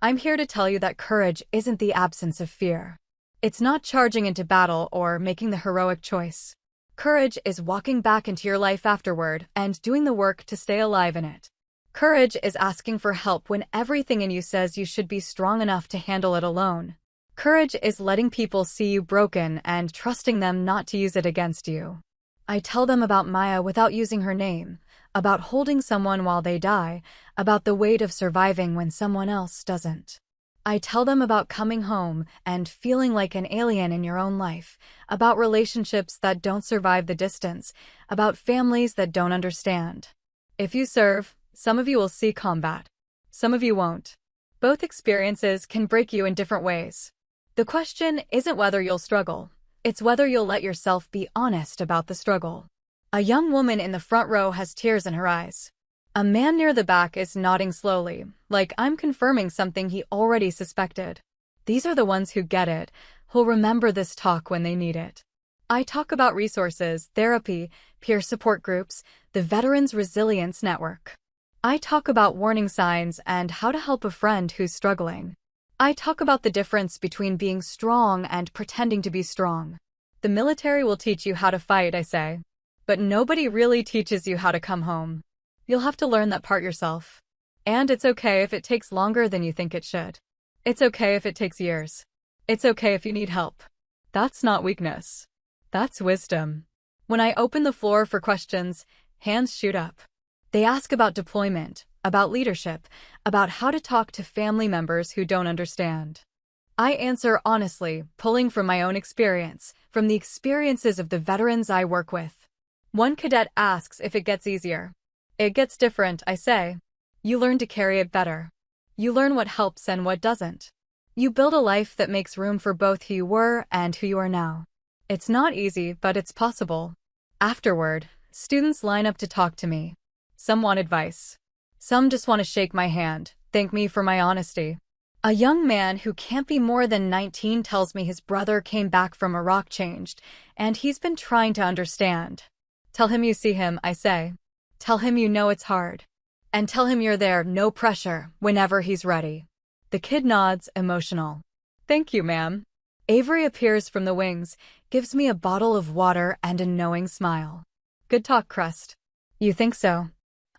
I'm here to tell you that courage isn't the absence of fear. It's not charging into battle or making the heroic choice. Courage is walking back into your life afterward and doing the work to stay alive in it. Courage is asking for help when everything in you says you should be strong enough to handle it alone. Courage is letting people see you broken and trusting them not to use it against you. I tell them about Maya without using her name, about holding someone while they die, about the weight of surviving when someone else doesn't. I tell them about coming home and feeling like an alien in your own life, about relationships that don't survive the distance, about families that don't understand. If you serve, some of you will see combat. Some of you won't. Both experiences can break you in different ways. The question isn't whether you'll struggle, it's whether you'll let yourself be honest about the struggle. A young woman in the front row has tears in her eyes. A man near the back is nodding slowly, like I'm confirming something he already suspected. These are the ones who get it, who'll remember this talk when they need it. I talk about resources, therapy, peer support groups, the Veterans Resilience Network. I talk about warning signs and how to help a friend who's struggling. I talk about the difference between being strong and pretending to be strong. The military will teach you how to fight, I say. But nobody really teaches you how to come home. You'll have to learn that part yourself. And it's okay if it takes longer than you think it should. It's okay if it takes years. It's okay if you need help. That's not weakness. That's wisdom. When I open the floor for questions, hands shoot up. They ask about deployment, about leadership, about how to talk to family members who don't understand. I answer honestly, pulling from my own experience, from the experiences of the veterans I work with. One cadet asks if it gets easier. It gets different, I say. You learn to carry it better. You learn what helps and what doesn't. You build a life that makes room for both who you were and who you are now. It's not easy, but it's possible. Afterward, students line up to talk to me. Some want advice. Some just want to shake my hand, thank me for my honesty. A young man who can't be more than 19 tells me his brother came back from Iraq changed, and he's been trying to understand. Tell him you see him, I say. Tell him you know it's hard. And tell him you're there, no pressure, whenever he's ready. The kid nods, emotional. Thank you, ma'am. Avery appears from the wings, gives me a bottle of water and a knowing smile. Good talk, Crest. You think so?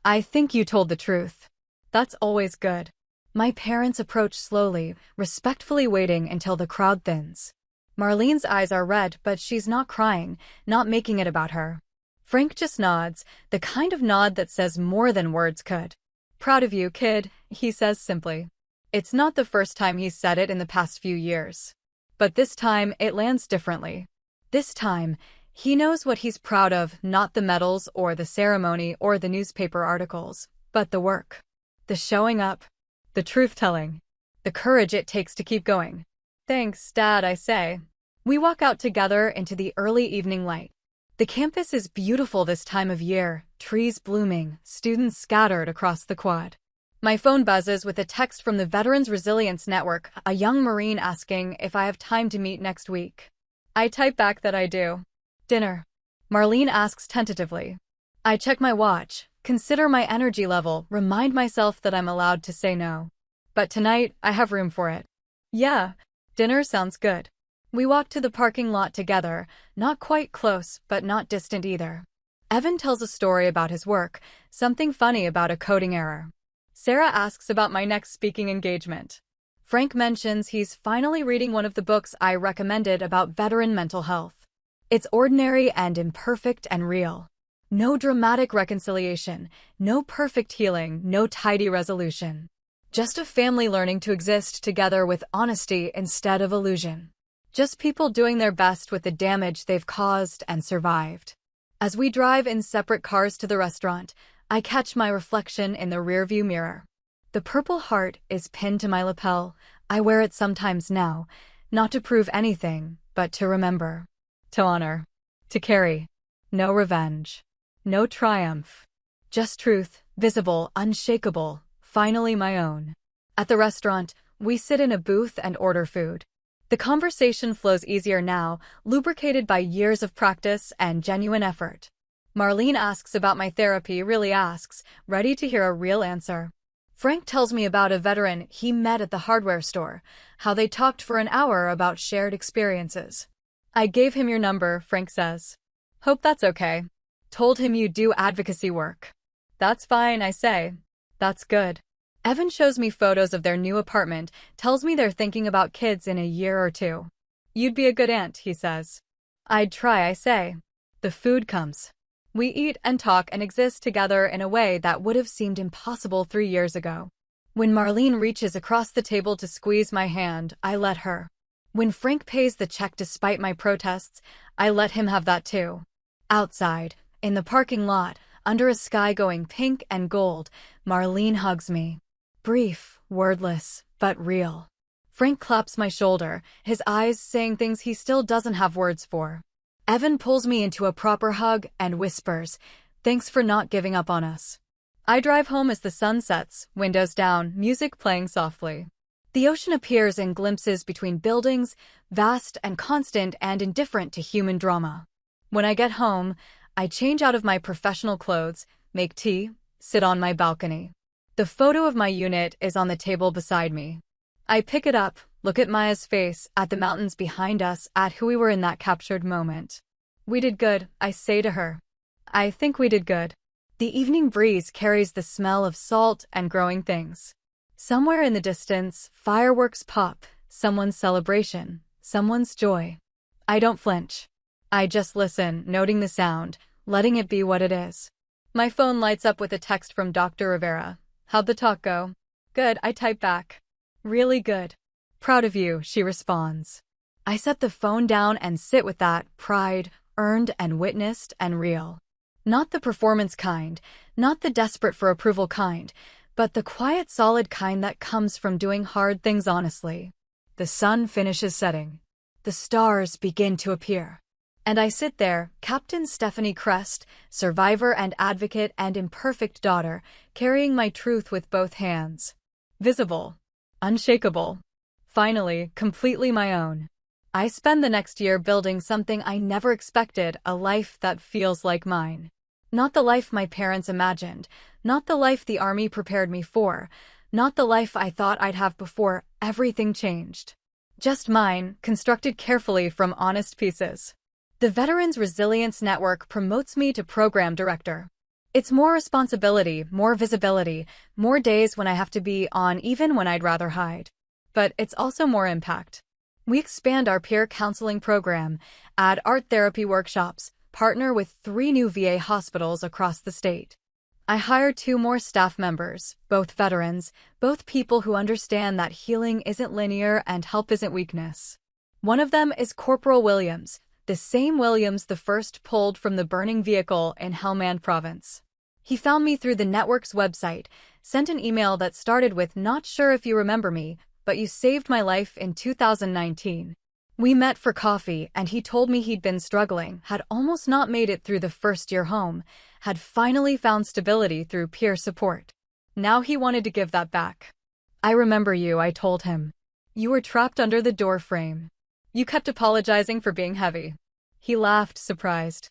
I think you told the truth. That's always good. My parents approach slowly, respectfully waiting until the crowd thins. Marlene's eyes are red, but she's not crying, not making it about her. Frank just nods, the kind of nod that says more than words could. Proud of you, kid, he says simply. It's not the first time he's said it in the past few years. But this time, it lands differently. This time, he knows what he's proud of, not the medals or the ceremony or the newspaper articles, but the work. The showing up. The truth-telling. The courage it takes to keep going. Thanks, Dad, I say. We walk out together into the early evening light. The campus is beautiful this time of year, trees blooming, students scattered across the quad. My phone buzzes with a text from the Veterans Resilience Network, a young Marine asking if I have time to meet next week. I type back that I do. Dinner. Marlene asks tentatively. I check my watch, consider my energy level, remind myself that I'm allowed to say no. But tonight, I have room for it. Yeah, dinner sounds good. We walk to the parking lot together, not quite close, but not distant either. Evan tells a story about his work, something funny about a coding error. Sarah asks about my next speaking engagement. Frank mentions he's finally reading one of the books I recommended about veteran mental health. It's ordinary and imperfect and real. No dramatic reconciliation, no perfect healing, no tidy resolution. Just a family learning to exist together with honesty instead of illusion. Just people doing their best with the damage they've caused and survived. As we drive in separate cars to the restaurant, I catch my reflection in the rearview mirror. The purple heart is pinned to my lapel. I wear it sometimes now, not to prove anything, but to remember. To honor. To carry. No revenge. No triumph. Just truth, visible, unshakable, finally my own. At the restaurant, we sit in a booth and order food. The conversation flows easier now, lubricated by years of practice and genuine effort. Marlene asks about my therapy, really asks, ready to hear a real answer. Frank tells me about a veteran he met at the hardware store, how they talked for an hour about shared experiences. I gave him your number, Frank says. Hope that's okay. Told him you do advocacy work. That's fine, I say. That's good. Evan shows me photos of their new apartment, tells me they're thinking about kids in a year or two. You'd be a good aunt, he says. I'd try, I say. The food comes. We eat and talk and exist together in a way that would have seemed impossible 3 years ago. When Marlene reaches across the table to squeeze my hand, I let her. When Frank pays the check despite my protests, I let him have that too. Outside, in the parking lot, under a sky going pink and gold, Marlene hugs me. Brief, wordless, but real. Frank claps my shoulder, his eyes saying things he still doesn't have words for. Evan pulls me into a proper hug and whispers, "Thanks for not giving up on us." I drive home as the sun sets, windows down, music playing softly. The ocean appears in glimpses between buildings, vast and constant and indifferent to human drama. When I get home, I change out of my professional clothes, make tea, sit on my balcony. The photo of my unit is on the table beside me. I pick it up, look at Maya's face, at the mountains behind us, at who we were in that captured moment. We did good, I say to her. I think we did good. The evening breeze carries the smell of salt and growing things. Somewhere in the distance, fireworks pop, someone's celebration, someone's joy. I don't flinch. I just listen, noting the sound, letting it be what it is. My phone lights up with a text from Dr. Rivera. How'd the talk go? Good, I type back. Really good. Proud of you, she responds. I set the phone down and sit with that pride, earned and witnessed and real. Not the performance kind, not the desperate for approval kind, but the quiet, solid kind that comes from doing hard things honestly. The sun finishes setting. The stars begin to appear. And I sit there, Captain Stephanie Crest, survivor and advocate and imperfect daughter, carrying my truth with both hands. Visible. Unshakable. Finally, completely my own. I spend the next year building something I never expected, a life that feels like mine. Not the life my parents imagined, not the life the Army prepared me for, not the life I thought I'd have before everything changed. Just mine, constructed carefully from honest pieces. The Veterans Resilience Network promotes me to program director. It's more responsibility, more visibility, more days when I have to be on even when I'd rather hide. But it's also more impact. We expand our peer counseling program, add art therapy workshops, partner with 3 new VA hospitals across the state. I hire 2 more staff members, both veterans, both people who understand that healing isn't linear and help isn't weakness. One of them is Corporal Williams, the same Williams the first pulled from the burning vehicle in Helmand Province. He found me through the network's website, sent an email that started with, "Not sure if you remember me, but you saved my life in 2019. We met for coffee and he told me he'd been struggling, had almost not made it through the first year home, had finally found stability through peer support. Now he wanted to give that back. I remember you, I told him. You were trapped under the door frame. You kept apologizing for being heavy." He laughed, surprised.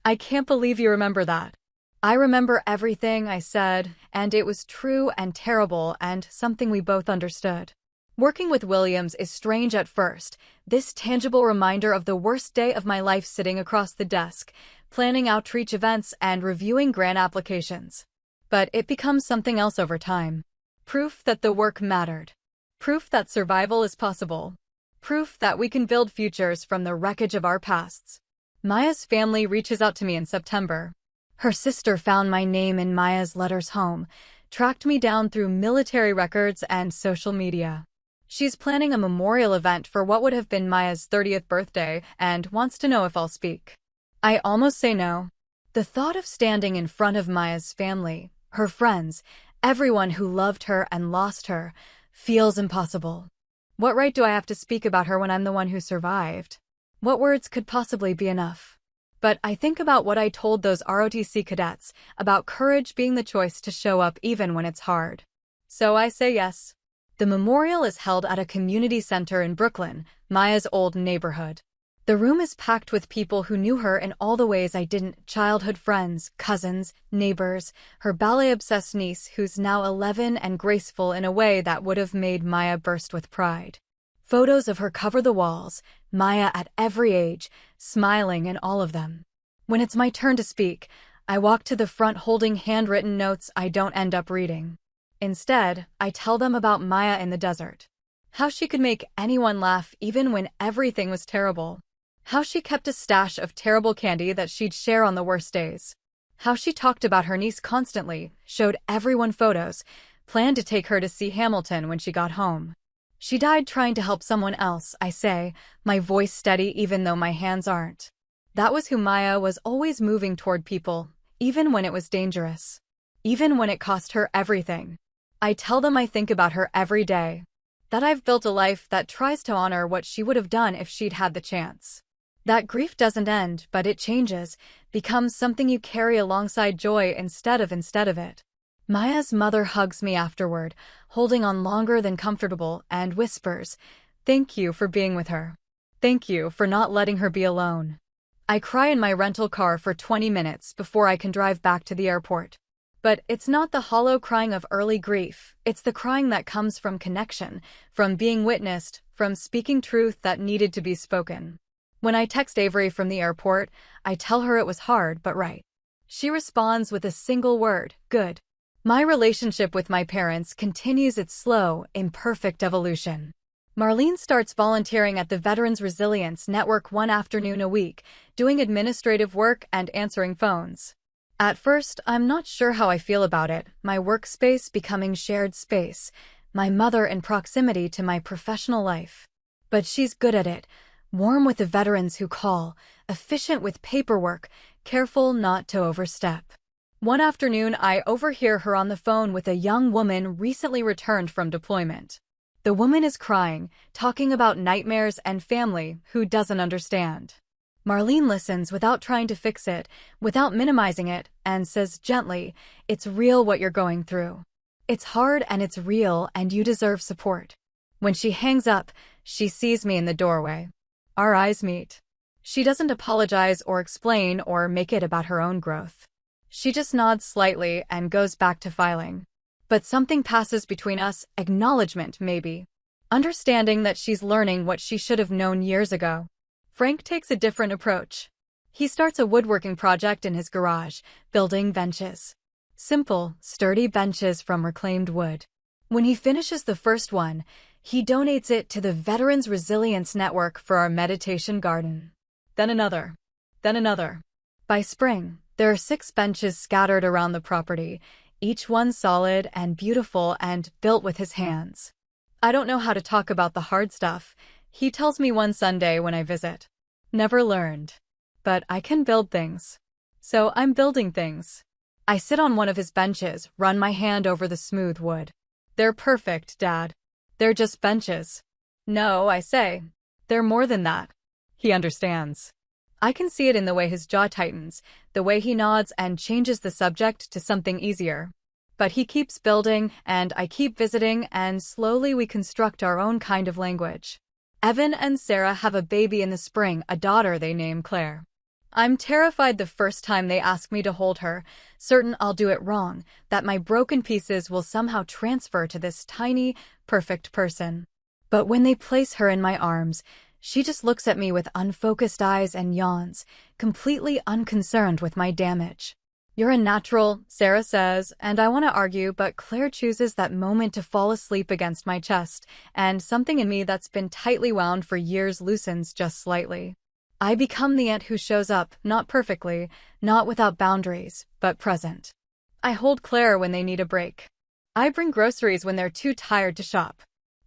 "I can't believe you remember that." I remember everything I said, and it was true and terrible and something we both understood. Working with Williams is strange at first, this tangible reminder of the worst day of my life sitting across the desk, planning outreach events and reviewing grant applications. But it becomes something else over time. Proof that the work mattered. Proof that survival is possible. Proof that we can build futures from the wreckage of our pasts. Maya's family reaches out to me in September. Her sister found my name in Maya's letters home, tracked me down through military records and social media. She's planning a memorial event for what would have been Maya's 30th birthday and wants to know if I'll speak. I almost say no. The thought of standing in front of Maya's family, her friends, everyone who loved her and lost her, feels impossible. What right do I have to speak about her when I'm the one who survived? What words could possibly be enough? But I think about what I told those ROTC cadets, about courage being the choice to show up even when it's hard. So I say yes. The memorial is held at a community center in Brooklyn, Maya's old neighborhood. The room is packed with people who knew her in all the ways I didn't, childhood friends, cousins, neighbors, her ballet-obsessed niece who's now 11 and graceful in a way that would have made Maya burst with pride. Photos of her cover the walls, Maya at every age, smiling in all of them. When it's my turn to speak, I walk to the front holding handwritten notes I don't end up reading. Instead, I tell them about Maya in the desert. How she could make anyone laugh even when everything was terrible. How she kept a stash of terrible candy that she'd share on the worst days. How she talked about her niece constantly, showed everyone photos, Planned to take her to see Hamilton when she got home. She died trying to help someone else, I say, my voice steady even though my hands aren't. That was who Maya was, always moving toward people, even when it was dangerous. Even when it cost her everything. I tell them I think about her every day. That I've built a life that tries to honor what she would have done if she'd had the chance. That grief doesn't end, but it changes, becomes something you carry alongside joy instead of it. Maya's mother hugs me afterward, holding on longer than comfortable, and whispers, "Thank you for being with her. Thank you for not letting her be alone." I cry in my rental car for 20 minutes before I can drive back to the airport. But it's not the hollow crying of early grief, it's the crying that comes from connection, from being witnessed, from speaking truth that needed to be spoken. When I text Avery from the airport, I tell her it was hard but right. She responds with a single word, "Good." My relationship with my parents continues its slow, imperfect evolution. Marlene starts volunteering at the Veterans Resilience Network one afternoon a week, doing administrative work and answering phones. At first, I'm not sure how I feel about it, my workspace becoming shared space, my mother in proximity to my professional life. But she's good at it, warm with the veterans who call, efficient with paperwork, careful not to overstep. One afternoon, I overhear her on the phone with a young woman recently returned from deployment. The woman is crying, talking about nightmares and family who doesn't understand. Marlene listens without trying to fix it, without minimizing it, and says gently, "It's real what you're going through. It's hard and it's real and you deserve support." When she hangs up, she sees me in the doorway. Our eyes meet. She doesn't apologize or explain or make it about her own growth. She just nods slightly and goes back to filing. But something passes between us, acknowledgement maybe. Understanding that she's learning what she should have known years ago. Frank takes a different approach. He starts a woodworking project in his garage, building benches. Simple, sturdy benches from reclaimed wood. When he finishes the first one, he donates it to the Veterans Resilience Network for our meditation garden. Then another. Then another. By spring, there are 6 benches scattered around the property, each one solid and beautiful and built with his hands. I don't know how to talk about the hard stuff, he tells me one Sunday when I visit. Never learned. But I can build things. So I'm building things. I sit on one of his benches, run my hand over the smooth wood. "They're perfect, Dad. They're just benches." "No," I say. "They're more than that." He understands. I can see it in the way his jaw tightens, the way he nods and changes the subject to something easier. But he keeps building, and I keep visiting, and slowly we construct our own kind of language. Evan and Sarah have a baby in the spring, a daughter they name Claire. I'm terrified the first time they ask me to hold her, certain I'll do it wrong, that my broken pieces will somehow transfer to this tiny, perfect person. But when they place her in my arms, she just looks at me with unfocused eyes and yawns, completely unconcerned with my damage. "You're a natural," Sarah says, and I want to argue, but Claire chooses that moment to fall asleep against my chest, and something in me that's been tightly wound for years loosens just slightly. I become the aunt who shows up, not perfectly, not without boundaries, but present. I hold Claire when they need a break. I bring groceries when they're too tired to shop.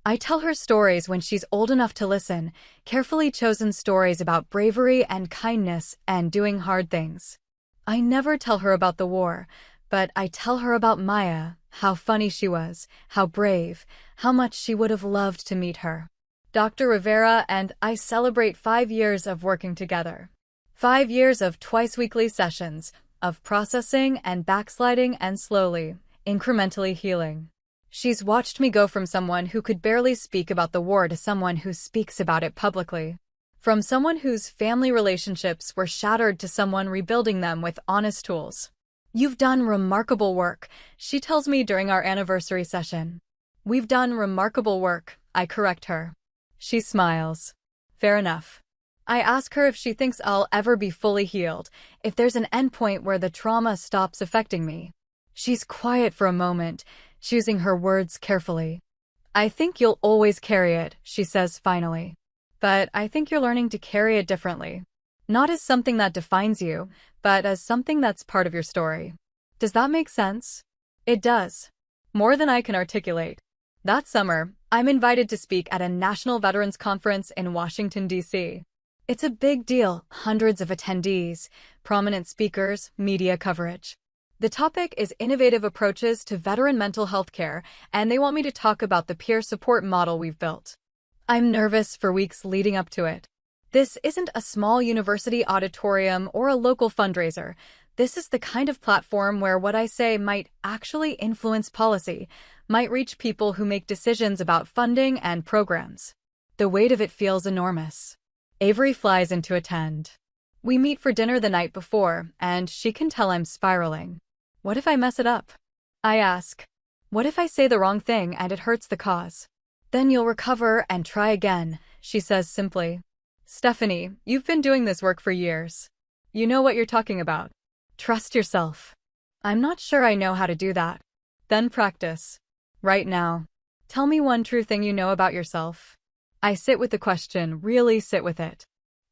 I tell her stories when she's old enough to listen, carefully chosen stories about bravery and kindness and doing hard things. I never tell her about the war, but I tell her about Maya, how funny she was, how brave, how much she would have loved to meet her. Dr. Rivera and I celebrate 5 years of working together. 5 years of twice-weekly sessions, of processing and backsliding and slowly, incrementally healing. She's watched me go from someone who could barely speak about the war to someone who speaks about it publicly. From someone whose family relationships were shattered to someone rebuilding them with honest tools. "You've done remarkable work," she tells me during our anniversary session. "We've done remarkable work," I correct her. She smiles. Fair enough. I ask her if she thinks I'll ever be fully healed, if there's an endpoint where the trauma stops affecting me. She's quiet for a moment, choosing her words carefully. "I think you'll always carry it," she says finally. "But I think you're learning to carry it differently. Not as something that defines you, but as something that's part of your story." Does that make sense? It does. More than I can articulate. That summer, I'm invited to speak at a National Veterans Conference in Washington, D.C. It's a big deal, hundreds of attendees, prominent speakers, media coverage. The topic is innovative approaches to veteran mental health care, and they want me to talk about the peer support model we've built. I'm nervous for weeks leading up to it. This isn't a small university auditorium or a local fundraiser. This is the kind of platform where what I say might actually influence policy, might reach people who make decisions about funding and programs. The weight of it feels enormous. Avery flies in to attend. We meet for dinner the night before, and she can tell I'm spiraling. What if I mess it up? I ask. What if I say the wrong thing and it hurts the cause? Then you'll recover and try again, she says simply. Stephanie, you've been doing this work for years. You know what you're talking about. Trust yourself. I'm not sure I know how to do that. Then practice. Right now. Tell me one true thing you know about yourself. I sit with the question, really sit with it.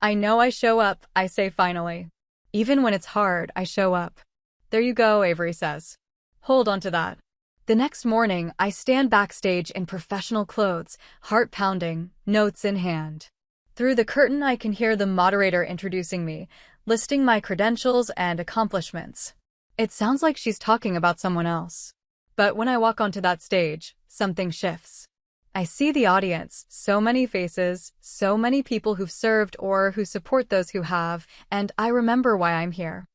I know I show up, I say finally. Even when it's hard, I show up. There you go, Avery says. Hold on to that. The next morning, I stand backstage in professional clothes, heart pounding, notes in hand. Through the curtain, I can hear the moderator introducing me, listing my credentials and accomplishments. It sounds like she's talking about someone else. But when I walk onto that stage, something shifts. I see the audience, so many faces, so many people who've served or who support those who have, and I remember why I'm here.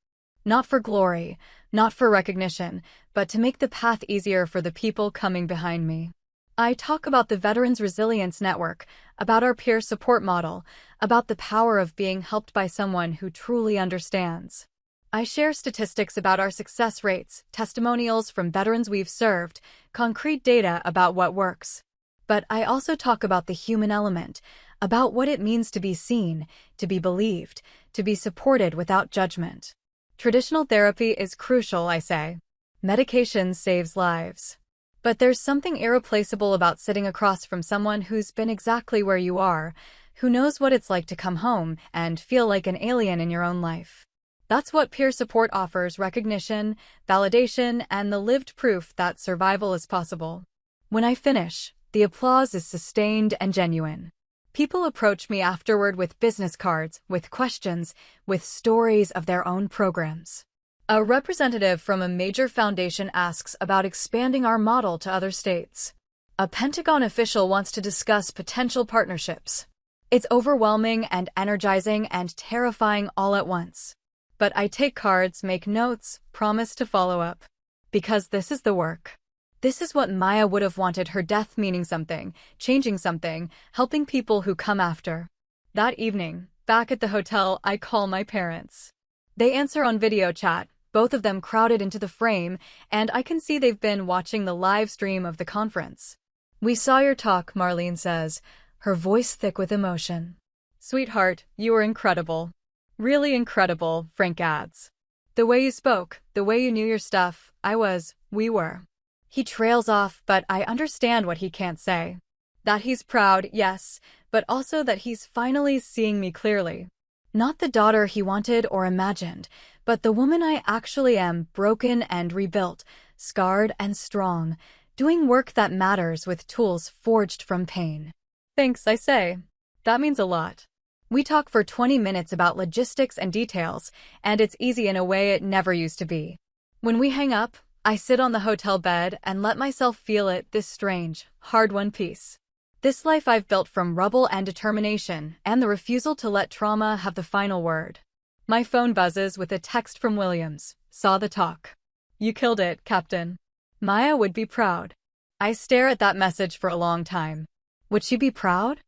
Not for glory, not for recognition, but to make the path easier for the people coming behind me. I talk about the Veterans Resilience Network, about our peer support model, about the power of being helped by someone who truly understands. I share statistics about our success rates, testimonials from veterans we've served, concrete data about what works. But I also talk about the human element, about what it means to be seen, to be believed, to be supported without judgment. Traditional therapy is crucial, I say. Medication saves lives. But there's something irreplaceable about sitting across from someone who's been exactly where you are, who knows what it's like to come home and feel like an alien in your own life. That's what peer support offers: recognition, validation, and the lived proof that survival is possible. When I finish, the applause is sustained and genuine. People approach me afterward with business cards, with questions, with stories of their own programs. A representative from a major foundation asks about expanding our model to other states. A Pentagon official wants to discuss potential partnerships. It's overwhelming and energizing and terrifying all at once. But I take cards, make notes, promise to follow up. Because this is the work. This is what Maya would have wanted, her death meaning something, changing something, helping people who come after. That evening, back at the hotel, I call my parents. They answer on video chat, both of them crowded into the frame, and I can see they've been watching the live stream of the conference. We saw your talk, Marlene says, her voice thick with emotion. Sweetheart, you were incredible. Really incredible, Frank adds. The way you spoke, the way you knew your stuff, we were. He trails off, but I understand what he can't say. That he's proud, yes, but also that he's finally seeing me clearly. Not the daughter he wanted or imagined, but the woman I actually am, broken and rebuilt, scarred and strong, doing work that matters with tools forged from pain. Thanks, I say. That means a lot. We talk for 20 minutes about logistics and details, and it's easy in a way it never used to be. When we hang up, I sit on the hotel bed and let myself feel it, this strange, hard-won peace. This life I've built from rubble and determination, and the refusal to let trauma have the final word. My phone buzzes with a text from Williams. Saw the talk. You killed it, Captain. Maya would be proud. I stare at that message for a long time. Would she be proud?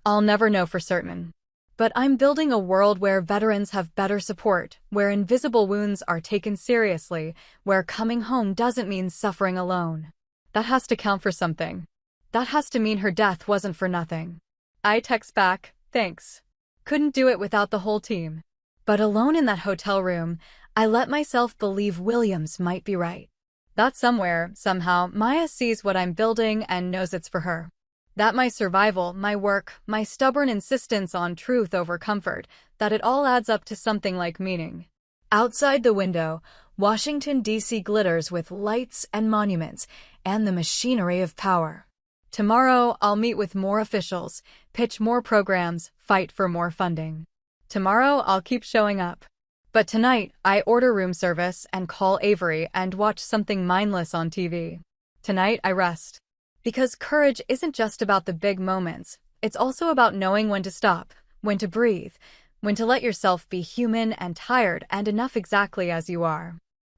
I'll never know for certain. But I'm building a world where veterans have better support, where invisible wounds are taken seriously, where coming home doesn't mean suffering alone. That has to count for something. That has to mean her death wasn't for nothing. I text back, thanks. Couldn't do it without the whole team. But alone in that hotel room, I let myself believe Williams might be right. That somewhere, somehow, Maya sees what I'm building and knows it's for her. That my survival, my work, my stubborn insistence on truth over comfort, that it all adds up to something like meaning. Outside the window, Washington, D.C. glitters with lights and monuments and the machinery of power. Tomorrow, I'll meet with more officials, pitch more programs, fight for more funding. Tomorrow, I'll keep showing up. But tonight, I order room service and call Avery and watch something mindless on TV. Tonight, I rest. Because courage isn't just about the big moments. It's also about knowing when to stop, when to breathe, when to let yourself be human and tired and enough exactly as you are.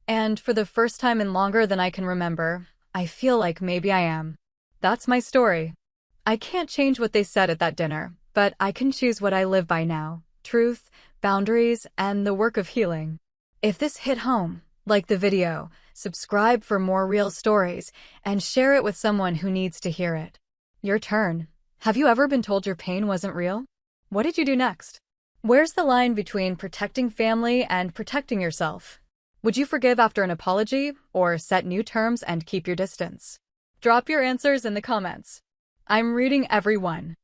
And for the first time in longer than I can remember, I feel like maybe I am. That's my story. I can't change what they said at that dinner, but I can choose what I live by now: truth, boundaries, and the work of healing. If this hit home, like the video, subscribe for more real stories, and share it with someone who needs to hear it. Your turn. Have you ever been told your pain wasn't real? What did you do next? Where's the line between protecting family and protecting yourself? Would you forgive after an apology, or set new terms and keep your distance? Drop your answers in the comments. I'm reading every one.